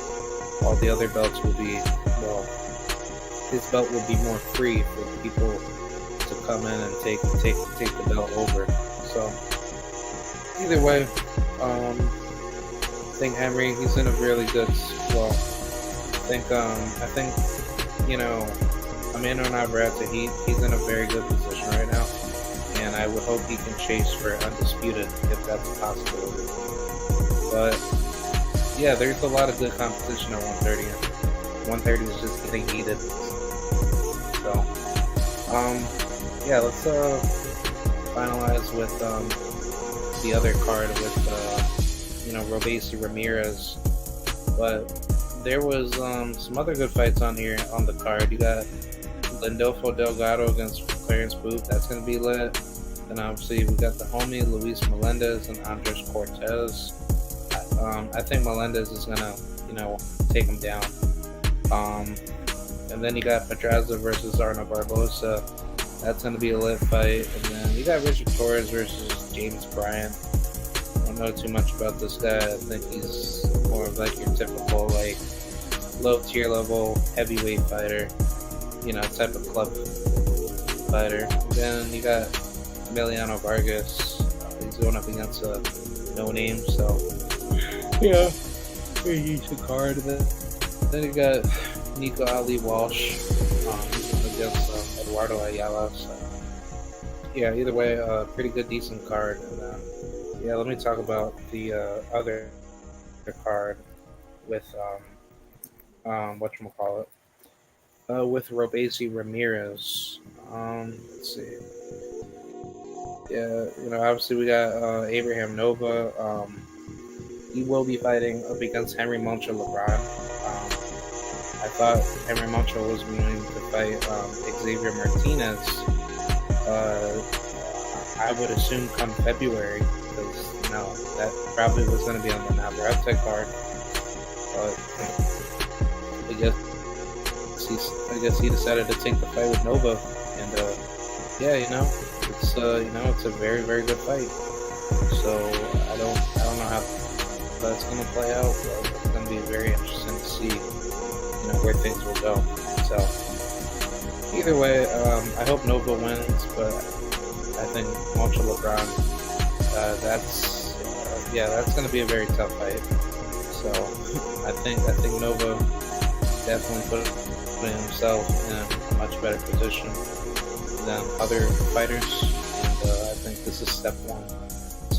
all the other belts will be, his belt will be more free for people to come in and take the belt over. So Either way, I think Henry, he's in a really good. Well, I think, you know, Amanda Navarrete, he's in a very good position right now, and I would hope he can chase for undisputed if that's a possibility. But yeah, there's a lot of good competition at 130, and 130 is just getting heated. So, yeah, let's finalize with the other card with Robeisy Ramirez, but there was some other good fights on here on the card. You got Lindolfo Delgado against Clarence Booth. That's going to be lit. And obviously we got the homie Luis Melendez and Andres Cortez. I think Melendez is going to, take him down. And then you got Pedraza versus Arno Barbosa. That's going to be a lit fight. And then you got Richard Torres versus James Bryant. I don't know too much about this guy. I think he's more of like your typical like low tier level heavyweight fighter, type of club fighter. And then you got Emiliano Vargas. He's going up against a no name, so yeah, very decent card. Then you got Nico Ali Walsh against Eduardo Ayala. So yeah, either way, pretty good, decent card. And yeah, let me talk about the other card with whatchamacallit, with Robeisy Ramirez. Let's see. Yeah, obviously we got Abraham Nova. He will be fighting up against Henry Moncho LeBron. I thought Henry Moncho was going to fight Xavier Martinez. I would assume come February, because that probably was going to be on the Navarrete card. But I guess he decided to take the fight with Nova, and yeah, it's a very, very good fight. So I don't know how that's going to play out, but it's going to be very interesting to see, where things will go. So either way, I hope Nova wins, but I think Moncho LeBron, that's going to be a very tough fight. So I think Nova definitely put himself in a much better position than other fighters, and I think this is step one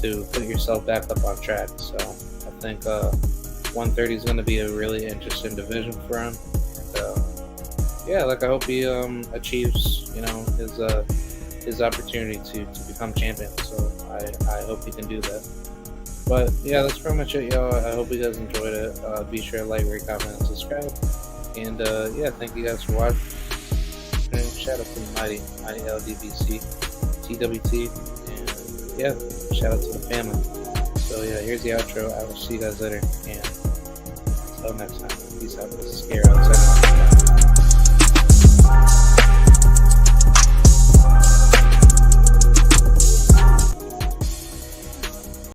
to put yourself back up on track. So I think 130 is going to be a really interesting division for him. And, yeah, I hope he achieves his opportunity to become champion. So I hope he can do that. But yeah, that's pretty much it, y'all. I hope you guys enjoyed it. Be sure to like, rate, comment, and subscribe. And yeah, thank you guys for watching. And shout out to the mighty LDBC, TWT, and yeah, shout out to the family. So yeah, here's the outro. I will see you guys later, and until next time, peace out. This is Gary outside.